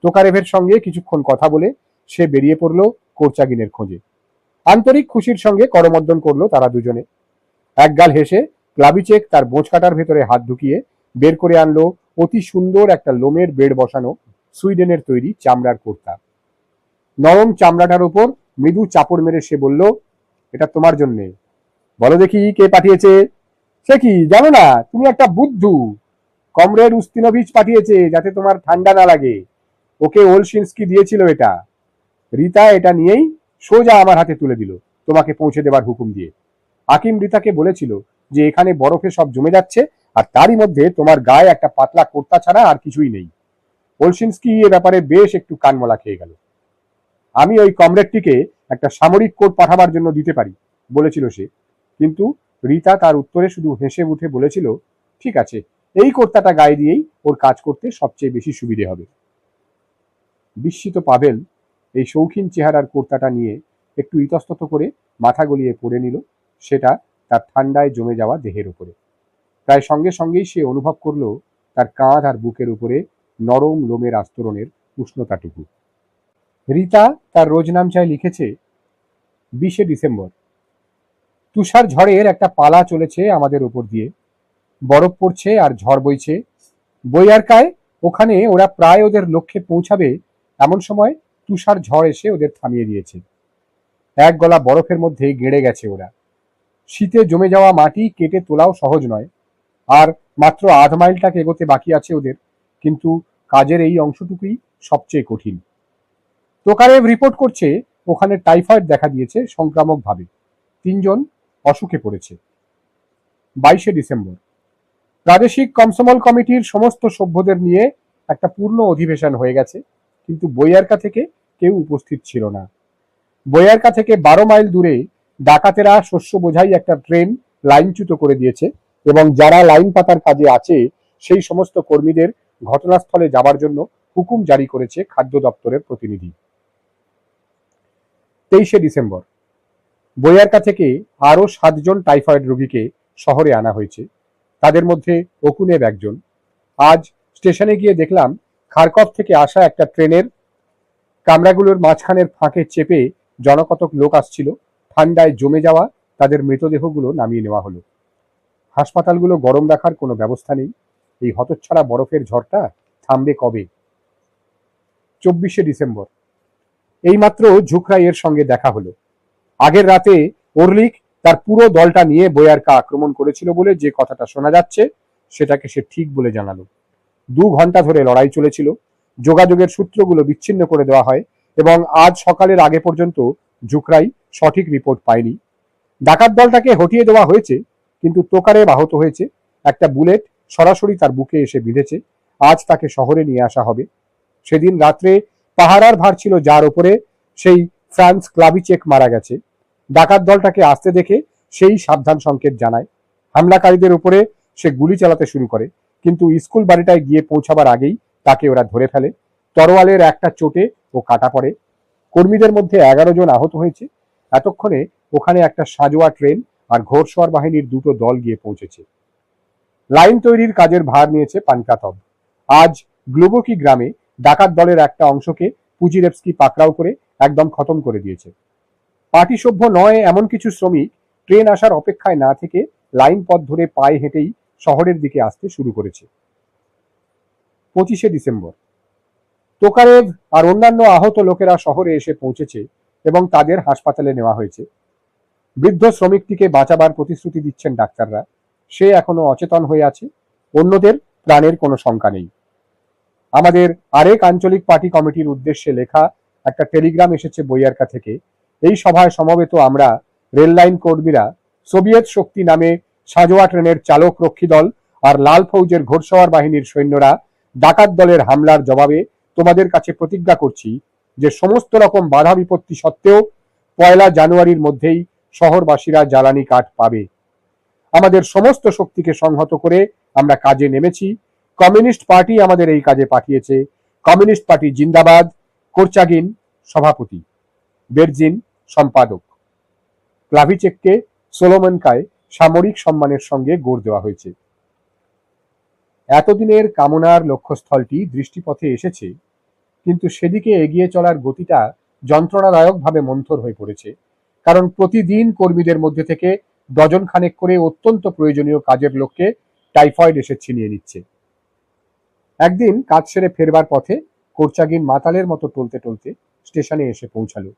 তোকারেভের সঙ্গে কিছুক্ষণ কথা বলে সে বেরিয়ে পড়ল কোর্চাগিনের খোঁজে। আন্তরিক খুশির সঙ্গে করমর্দন করলো তারা দুজনে। একগাল হেসে ক্লাভিচেক তার বোঁচ কাটার ভেতরে হাত ঢুকিয়ে বের করে আনলো অতি সুন্দর একটা লোমের বেড় বসানো সুইডেনের তৈরি চামড়ার কুর্তা। নরম চামড়াটার উপর মৃদু চাপড় মেরে সে বলল, এটা তোমার জন্যে। বলো দেখি কে পাঠিয়েছে? সে কি জানো না? তুমি একটা বুদ্ধু। কমরেড উস্তিনোভিচ পাঠিয়েছে যাতে তোমার ঠান্ডা না লাগে। ওকে ওলশিনস্কি দিয়েছিল এটা। রিতা এটা নিয়েই সোজা আমার হাতে তুলে দিল তোমাকে পৌঁছে দেবার হুকুম দিয়ে। হাকিম রিতাকে বলেছিল যে এখানে বরফে সব জমে যাচ্ছে আর তারই মধ্যে তোমার গায়ে একটা পাতলা কুর্তা ছাড়া আর কিছুই নেই। ওলশিনস্কি এ ব্যাপারে বেশ একটু কানমলা খেয়ে গেল। আমি ওই কমরেডটিকে একটা সামরিক কোড পাঠাবার জন্য দিতে পারি বলেছিল সে, কিন্তু রিতা তার উত্তরে শুধু হেসে উঠে বলেছিল, ঠিক আছে, এই কোর্তাটা গায়ে দিয়েই ওর কাজ করতে সবচেয়ে বেশি সুবিধে হবে। বিস্মিত পাভেল এই শৌখিন চেহারার কোর্তাটা নিয়ে একটু ইতস্তত করে মাথা গলিয়ে পড়ে নিল। সেটা তার ঠান্ডায় জমে যাওয়া দেহের উপরে। প্রায় সঙ্গে সঙ্গেই সে অনুভব করল তার কাঁধ আর বুকের উপরে নরম লোমের আস্তরণের উষ্ণতাটুকু। রীতা তার রোজনামচায় লিখেছে, 20শে ডিসেম্বর। তুষার ঝড়ের একটা পালা চলেছে আমাদের উপর দিয়ে, বরফ পড়ছে আর ঝড় বইছে। বৈয়ারকায় ওখানে ওরা প্রায় ওদের লক্ষ্যে পৌঁছাবে এমন সময় তুষার ঝড় এসে ওদের থামিয়ে দিয়েছে। এক গলা বরফের মধ্যে গেড়ে গেছে ওরা। শীতে জমে যাওয়া মাটি কেটে তোলাও সহজ নয়। আর মাত্র আধ মাইলটাক এগোতে বাকি আছে ওদের, কিন্তু কাজের এই অংশটুকুই সবচেয়ে কঠিন। তোকারেভ রিপোর্ট করছে ওখানে টাইফয়েড দেখা দিয়েছে সংক্রামকভাবে। 3 জন অসুখে পড়েছে। 22শে ডিসেম্বর। প্রাদেশিক কমসমল কমিটির সমস্ত সভ্যদের নিয়ে একটা পূর্ণ অধিবেশন হয়ে গেছে, কিন্তু বৈয়ারকা থেকে কেউ উপস্থিত ছিল না। বৈয়ারকা থেকে 12 মাইল দূরে ডাকাতেরা শস্য বোঝাই একটা ট্রেন লাইনচ্যুত করে দিয়েছে এবং যারা লাইন পাতার কাজে আছে সেই সমস্ত কর্মীদের ঘটনাস্থলে যাবার জন্য হুকুম জারি করেছে খাদ্য দপ্তরের প্রতিনিধি। 23শে ডিসেম্বর। বৈয়ারকা থেকে আরো 7 জন টাইফয়েড রোগীকে শহরে আনা হয়েছে, তাদের মধ্যে ওকুনেভ একজন। আজ স্টেশনে গিয়ে দেখলাম খারকভ থেকে আসা একটা ট্রেনের কামরাগুলোর মাঝখানের ফাঁকে চেপে জনকতক লোক আসছিল। ঠান্ডায় জমে যাওয়া তাদের মৃতদেহগুলো নামিয়ে নেওয়া হলো। হাসপাতালগুলো গরম রাখার কোনো ব্যবস্থা নেই। এই হতচ্ছাড়া বরফের ঝড়টা থামবে কবে? 24শে ডিসেম্বর। এইমাত্র ঝুকরাইয়ের সঙ্গে দেখা হলো। আগের রাতে ওরলিক তার পুরো দলটা নিয়ে বৈয়ারকা আক্রমণ করেছিল বলে যে কথাটা শোনা যাচ্ছে সেটাকে সে ঠিক বলে জানালো। 2 ঘন্টা ধরে লড়াই চলেছিল। যোগাযোগের সূত্রগুলো বিচ্ছিন্ন করে দেওয়া হয় এবং আজ সকালের আগে পর্যন্ত ঝুকরাই সঠিক রিপোর্ট পায়নি। ডাকাত দলটাকে হটিয়ে দেওয়া হয়েছে, কিন্তু তোকারেভ আহত হয়েছে। একটা বুলেট সরাসরি তার বুকে এসে বিঁধেছে। আজ তাকে শহরে নিয়ে আসা হবে। সেদিন রাত্রে পাহারার ভার ছিল যার উপরে, সেই ফ্রান্স ক্লাভিচেক মারা গেছে। ডাকাত দলটাকে আসতে দেখে সেই সাবধান সংকেত জানায়। হামলাকারীদের উপরে সে গুলি চালাতে শুরু করে, কিন্তু স্কুল বাড়িটায় গিয়ে পৌঁছাবার আগেই তাকে ওরা ধরে ফেলে। তরোয়ালের একটা চোটে ও কাটা পড়ে। কর্মীদের মধ্যে 11 জন আহত হয়েছে। এতক্ষণে ওখানে একটা সাজোয়া ট্রেন আর ঘোড়সওয়ার বাহিনীর 2টো দল গিয়ে পৌঁছেছে। লাইন তৈরির কাজের ভার নিয়েছে পানকাতভ। আজ গ্লুবোকি গ্রামে ডাকাত দলের একটা অংশকে পুজিরেভস্কি পাকড়াও করে একদম খতম করে দিয়েছে। পার্টিসভ্য নয় এমন কিছু শ্রমিক ট্রেন আসার অপেক্ষায় না থেকে লাইন পথ ধরে পায়ে হেঁটেই শহরের দিকে আসতে শুরু করেছে। 25শে ডিসেম্বর। তোকারেভ আর অন্যান্য আহত লোকেরা শহরে এসে পৌঁছেছে এবং তাদের হাসপাতালে নেওয়া হয়েছে। বৃদ্ধ শ্রমিকটিকে বাঁচাবার প্রতিশ্রুতি দিচ্ছেন ডাক্তাররা। সে এখনো অচেতন হয়ে আছে। অন্যদের প্রাণের কোনো শঙ্কা নেই। আমাদের আরেক আঞ্চলিক পার্টি কমিটির উদ্দেশ্যে লেখা একটা টেলিগ্রাম এসেছে বৈয়ারকা থেকে। এই সভায় সমবেত আমরা রেল লাইন কর্মীরা, সোভিয়েত শক্তি নামে সাজোয়া ট্রেনের চালক রক্ষী দল আর লাল ফৌজের ঘোড়সওয়ার বাহিনীর সৈন্যরা ডাকাত দলের হামলার জবাবে তোমাদের কাছে প্রতিজ্ঞা করছি যে সমস্ত রকম বাধা বিপত্তি সত্ত্বেও 1 জানুয়ারির মধ্যেই শহরবাসীরা জ্বালানি কাঠ পাবে। আমাদের সমস্ত শক্তিকে সংহত করে আমরা কাজে নেমেছি। কমিউনিস্ট পার্টি আমাদের এই কাজে পাঠিয়েছে। কমিউনিস্ট পার্টি জিন্দাবাদ। কোরচাগিন সভাপতি, বেরজিন সম্পাদক। ক্লাভিচেককে সোলোমনকায় সামরিক সম্মানের সঙ্গে গড় দেওয়া হয়েছে। এতদিনের কামনার লক্ষ্যস্থলটি দৃষ্টিপথে এসেছে, কিন্তু সেদিকে এগিয়ে চলার গতিটা যন্ত্রণাদায়কভাবে মন্থর হয়ে পড়েছে। কারণ প্রতিদিন কর্মীদের মধ্যে থেকে ডজন খানেক করে অত্যন্ত প্রয়োজনীয় কাজের লোককে টাইফয়েড এসে ছিনিয়ে নিচ্ছে। একদিন কাজ সেরে ফেরবার পথে কোরচাগিন মাতালের মতো টলতে টলতে স্টেশনে এসে পৌঁছালো।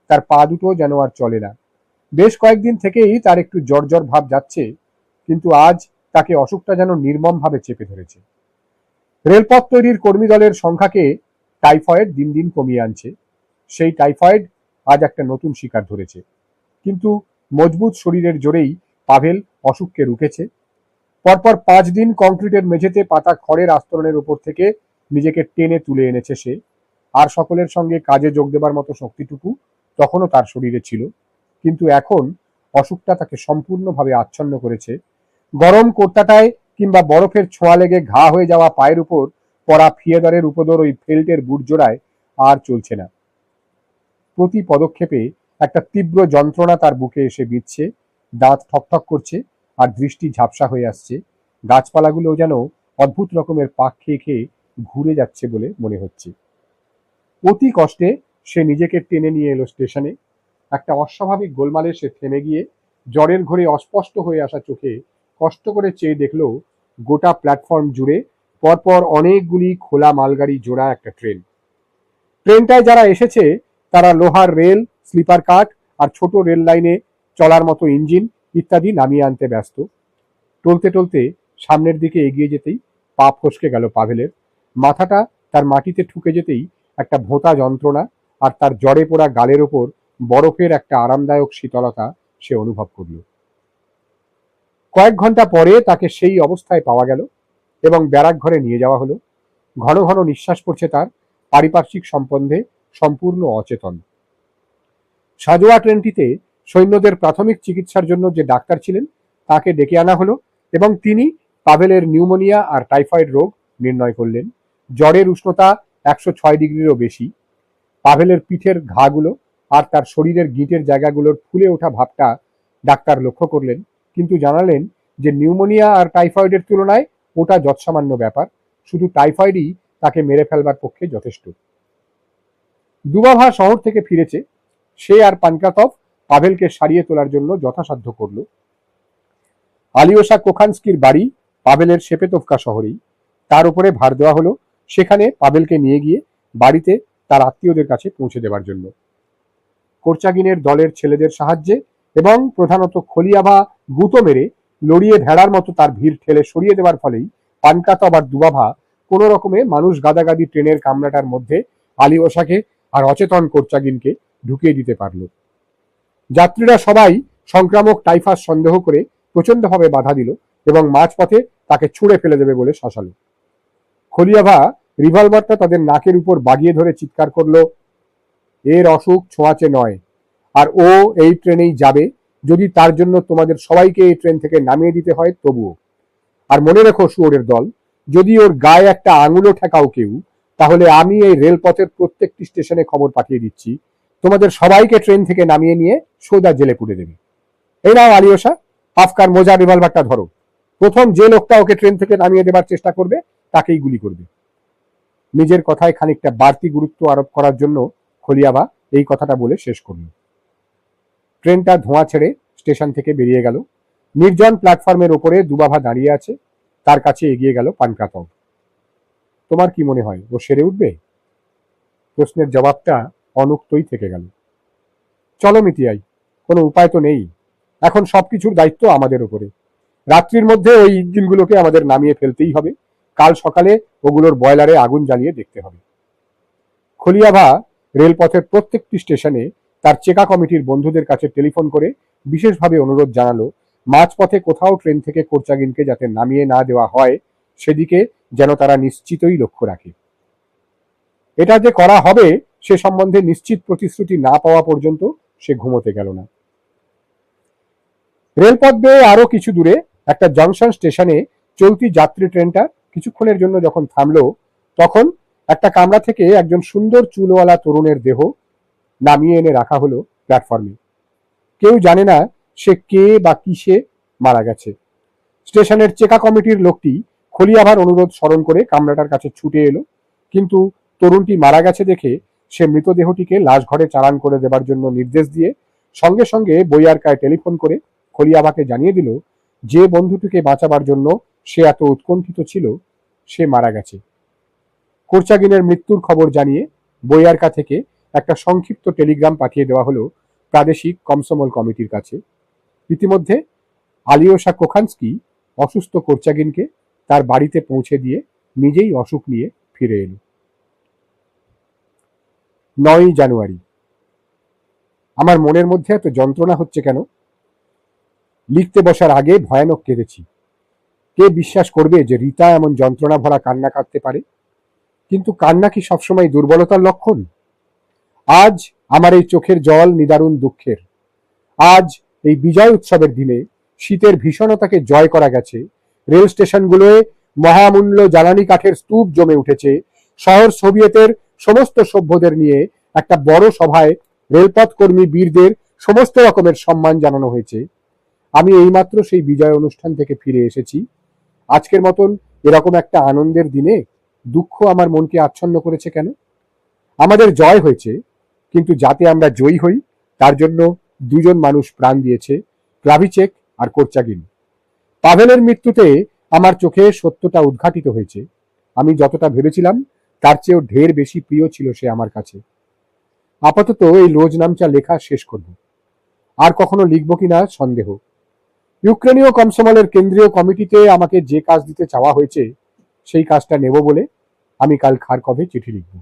তার পা দুটো যেন আর চলে না। বেশ কয়েকদিন থেকেই তার একটু জ্বর ভাব যাচ্ছে, কিন্তু আজ তাকে অসুখটা যেন নির্মমভাবে চেপে ধরেছে। রেলপথ তৈরির কর্মী দলের সংখ্যাকে টাইফয়েড দিন দিন কমিয়ে আনছে। সেই টাইফয়েড আজ একটা নতুন শিকার ধরেছে, কিন্তু মজবুত শরীরের জোরেই পাভেল অসুখকে রুখেছে। পরপর 5 দিন কংক্রিটের মেঝেতে পাতা খড়ের আস্তরণের উপর থেকে নিজেকে টেনে তুলে এনেছে সে। আর সকলের সঙ্গে কাজে যোগ দেবার মতো শক্তিটুকু তখনও তার শরীরে ছিল, কিন্তু এখন অসুখটা তাকে সম্পূর্ণভাবে আচ্ছন্ন করেছে। গরম কোট্টাটায় কিংবা বরফের ছোঁয়া লেগে ঘা হয়ে যাওয়া পায়ের উপর পরা ফিয়েদারের উপদর ওই ফেল্টের বুট জোড়ায় আর চলছে না। প্রতি পদক্ষেপে একটা তীব্র যন্ত্রণা তার বুকে এসে বিঁধছে দাঁত ঠকঠক করছে আর দৃষ্টি ঝাপসা হয়ে আসছে। গাছপালাগুলো যেন অদ্ভুত রকমের পাক খেয়ে খেয়ে ঘুরে যাচ্ছে বলে মনে হচ্ছে। অতি কষ্টে সে নিজেকে টেনে নিয়ে এলো স্টেশনে। একটা অস্বাভাবিক গোলমালে সে থেমে গিয়ে জ্বরের ঘোরে অস্পষ্ট হয়ে আসা চোখে কষ্ট করে চেয়ে দেখল গোটা প্ল্যাটফর্ম জুড়ে পরপর অনেকগুলি খোলা মালগাড়ি জোড়া একটা ট্রেন। ট্রেনটায় যারা এসেছে তারা লোহার রেল, স্লিপার কাঠ আর ছোট রেল লাইনে চলার মতো ইঞ্জিন ইত্যাদি নামিয়ে আনতে ব্যস্ত। টলতে টলতে সামনের দিকে এগিয়ে যেতেই পা ফসকে গেল পাভেলের। মাথাটা তার মাটিতে ঠুকে যেতেই একটা ভোঁতা যন্ত্রণা আর তার জ্বরে পোড়া গালের ওপর বরফের একটা আরামদায়ক শীতলতা সে অনুভব করল। কয়েক ঘন্টা পরে তাকে সেই অবস্থায় পাওয়া গেল এবং ব্যারাক ঘরে নিয়ে যাওয়া হলো। ঘন ঘন নিঃশ্বাস পড়ছে তার, পারিপার্শ্বিক সম্বন্ধে সম্পূর্ণ অচেতন। সাজোয়া ট্রেনটিতে সৈন্যদের প্রাথমিক চিকিৎসার জন্য যে ডাক্তার ছিলেন তাকে ডেকে আনা হলো এবং তিনি পাভেলের নিউমোনিয়া আর টাইফয়েড রোগ নির্ণয় করলেন। জ্বরের উষ্ণতা 106 ডিগ্রিরও বেশি। পাভেলের পিঠের ঘাগুলো আর তার শরীরের গিঁটের জায়গাগুলোর ফুলে ওঠা ভাবটা ডাক্তার লক্ষ্য করলেন, কিন্তু জানালেন যে নিউমোনিয়া আর টাইফয়েডের তুলনায় ওটা যৎসামান্য ব্যাপার, শুধু টাইফয়েডই তাকে মেরে ফেলবার পক্ষে যথেষ্ট। দুবাভা শহর থেকে ফিরেছে। সে আর পানক্রাতভ পাভেলকে সারিয়ে তোলার জন্য যথাসাধ্য করল। আলিওসা কোখানস্কির বাড়ি পাভেলের শেপেতোভকা শহরেই। তার উপরে ভার দেওয়া হলো সেখানে পাভেলকে নিয়ে গিয়ে বাড়িতে তার আত্মীয়দের কাছে পৌঁছে দেওয়ার জন্য। কোরচাগিনের দলের ছেলেদের সাহায্যে এবং প্রধানত খলিয়াভা গুঁতো মেরে লড়িয়ে ভেড়ার মতো তার ভিড় ঠেলে সরিয়ে দেওয়ার ফলেই পানক্রাতভ আর দুবাভা কোনো রকমে মানুষ গাদাগাদি ট্রেনের কামরাটার মধ্যে আলিওসাকে আর অচেতন কোরচাগিনকে ঢুকিয়ে দিতে পারল। যাত্রীরা সবাই সংক্রামক টাইফাস সন্দেহ করে প্রচন্ডভাবে বাধা দিল এবং মাঝপথে তাকে ছুঁড়ে ফেলে দেবে বলে শাসালো। খলিয়াভা রিভলভারটা তাদের নাকের উপর বাগিয়ে ধরে চিৎকার করলো, এর অসুখ ছোঁয়াচে নয়, আর ও এই ট্রেনেই যাবে, যদি তার জন্য তোমাদের সবাইকে এই ট্রেন থেকে নামিয়ে দিতে হয় তবুও। আর মনে রেখো শুয়োরের দল, যদি ওর গায়ে একটা আঙুলও ঠেকাও কেউ, তাহলে আমি এই রেলপথের প্রত্যেকটি স্টেশনে খবর পাঠিয়ে দিচ্ছি, তোমাদের সবাইকে ট্রেন থেকে নামিয়ে নিয়ে সোজা জেলে পুরে দেবে। এই নাও আলিওসা, আফকার মোজা রিভলভারটা ধরো। প্রথম যে লোকটা ওকে ট্রেন থেকে নামিয়ে দেবার চেষ্টা করবে তাকেই গুলি করবে। নিজের কথায় খানিকটা বাড়তি গুরুত্ব আরোপ করার জন্য খলিয়াভা এই কথাটা বলে শেষ করল। ট্রেনটা ধোঁয়া ছেড়ে স্টেশন থেকে বেরিয়ে গেল। নির্জন প্ল্যাটফর্মের ওপরে দুবাভা দাঁড়িয়ে আছে। তার কাছে এগিয়ে গেল পানক্রাতভ। তোমার কি মনে হয় ও সেরে উঠবে? প্রশ্নের জবাবটা অনুক্তই থেকে গেল। চলো মিতিয়াই, কোনো উপায় তো নেই, এখন সবকিছুর দায়িত্ব আমাদের উপরে। রাত্রির মধ্যে ওই ইঞ্জিনগুলোকে আমাদের নামিয়ে ফেলতেই হবে। কাল সকালে ওগুলোর বয়লারে আগুন জ্বালিয়ে দেখতে হবে। খলিয়াভা রেলপথের প্রত্যেকটি স্টেশনে তার চেকা কমিটির বন্ধুদের কাছে টেলিফোন করে বিশেষভাবে অনুরোধ জানালো মাঝপথে কোথাও ট্রেন থেকে কোরচাগিনকে যাতে নামিয়ে না দেওয়া হয় সেদিকে যেন তারা নিশ্চিতই লক্ষ্য রাখে। এটা যে করা হবে সে সম্বন্ধে নিশ্চিত প্রতিশ্রুতি না পাওয়া পর্যন্ত সে ঘুমোতে গেল না। রেলপথ বেয়ে আরো কিছু দূরে একটা জংশন স্টেশনে চলতি যাত্রী ট্রেনটা কিছুক্ষণের জন্য যখন থামলো, তখন একটা কামরা থেকে একজন সুন্দর চুলওয়ালা তরুণের দেহ নামিয়ে এনে রাখা হলো প্ল্যাটফর্মে। কেউ জানে না সে কে বা কিসে মারা গেছে। স্টেশনের চেকা কমিটির লোকটি খলিয়াভার অনুরোধ স্মরণ করে কামরাটার কাছে ছুটে এলো, কিন্তু তরুণটি মারা গেছে দেখে সে মৃতদেহটিকে লাশ ঘরে চালান করে দেবার জন্য নির্দেশ দিয়ে সঙ্গে সঙ্গে বইয়ারকায় টেলিফোন করে খলিয়াভাকে জানিয়ে দিল যে বন্ধুটিকে বাঁচাবার জন্য সে এত উৎকণ্ঠিত ছিল সে মারা গেছে। কোরচাগিনের মৃত্যুর খবর জানিয়ে বইয়ারকা থেকে একটা সংক্ষিপ্ত টেলিগ্রাম পাঠিয়ে দেওয়া হলো প্রাদেশিক কমসমল কমিটির কাছে। ইতিমধ্যে আলিওসা কোখানস্কি অসুস্থ কোরচাগিনকে তার বাড়িতে পৌঁছে দিয়ে নিজেই অসুখ নিয়ে ফিরে এলো। 9 জানুয়ারি। আমার মনের মধ্যে এত যন্ত্রণা হচ্ছে কেন? লিখতে বসার আগে ভয়ানক কেঁদেছি। কে বিশ্বাস করবে যে রীতা এমন যন্ত্রণা ভরা কান্না কাঁদতে পারে? কিন্তু কান্না কি সবসময় দুর্বলতার লক্ষণ? আজ আমার এই চোখের জল নিদারুণ দুঃখের। আজ এই বিজয় উৎসবের দিনে শীতের ভীষণতাকে জয় করা গেছে। রেল স্টেশনগুলোয় মহামূল্য জ্বালানি কাঠের স্তূপ জমে উঠেছে। শহর সোভিয়েতের সমস্ত সভ্যদের নিয়ে একটা বড় সভায় রেলপথ কর্মী বীরদের সমস্ত রকমের সম্মান জানানো হয়েছে। আমি এইমাত্র সেই বিজয় অনুষ্ঠান থেকে ফিরে এসেছি। আজকের মতন এরকম একটা আনন্দের দিনে দুঃখ আমার মনকে আচ্ছন্ন করেছে কেন? আমাদের জয় হয়েছে, কিন্তু যাতে আমরা জয়ী হই তার জন্য দুজন মানুষ প্রাণ দিয়েছে, ক্লাভিচেক আর কোর্চাগিন। পাভেলের মৃত্যুতে আমার চোখে সত্যটা উদ্ঘাটিত হয়েছে। আমি যতটা ভেবেছিলাম তার চেয়েও ঢের বেশি প্রিয় ছিল সে আমার কাছে। আপাতত এই রোজনামচা লেখা শেষ করব। আর কখনো লিখব কিনা সন্দেহ। ইউক্রেনীয় কমসোমলের কেন্দ্রীয় কমিটিতে আমাকে যে কাজ দিতে চাওয়া হয়েছে সেই কাজটা নেব বলে আমি কাল খারকভে চিঠি লিখব।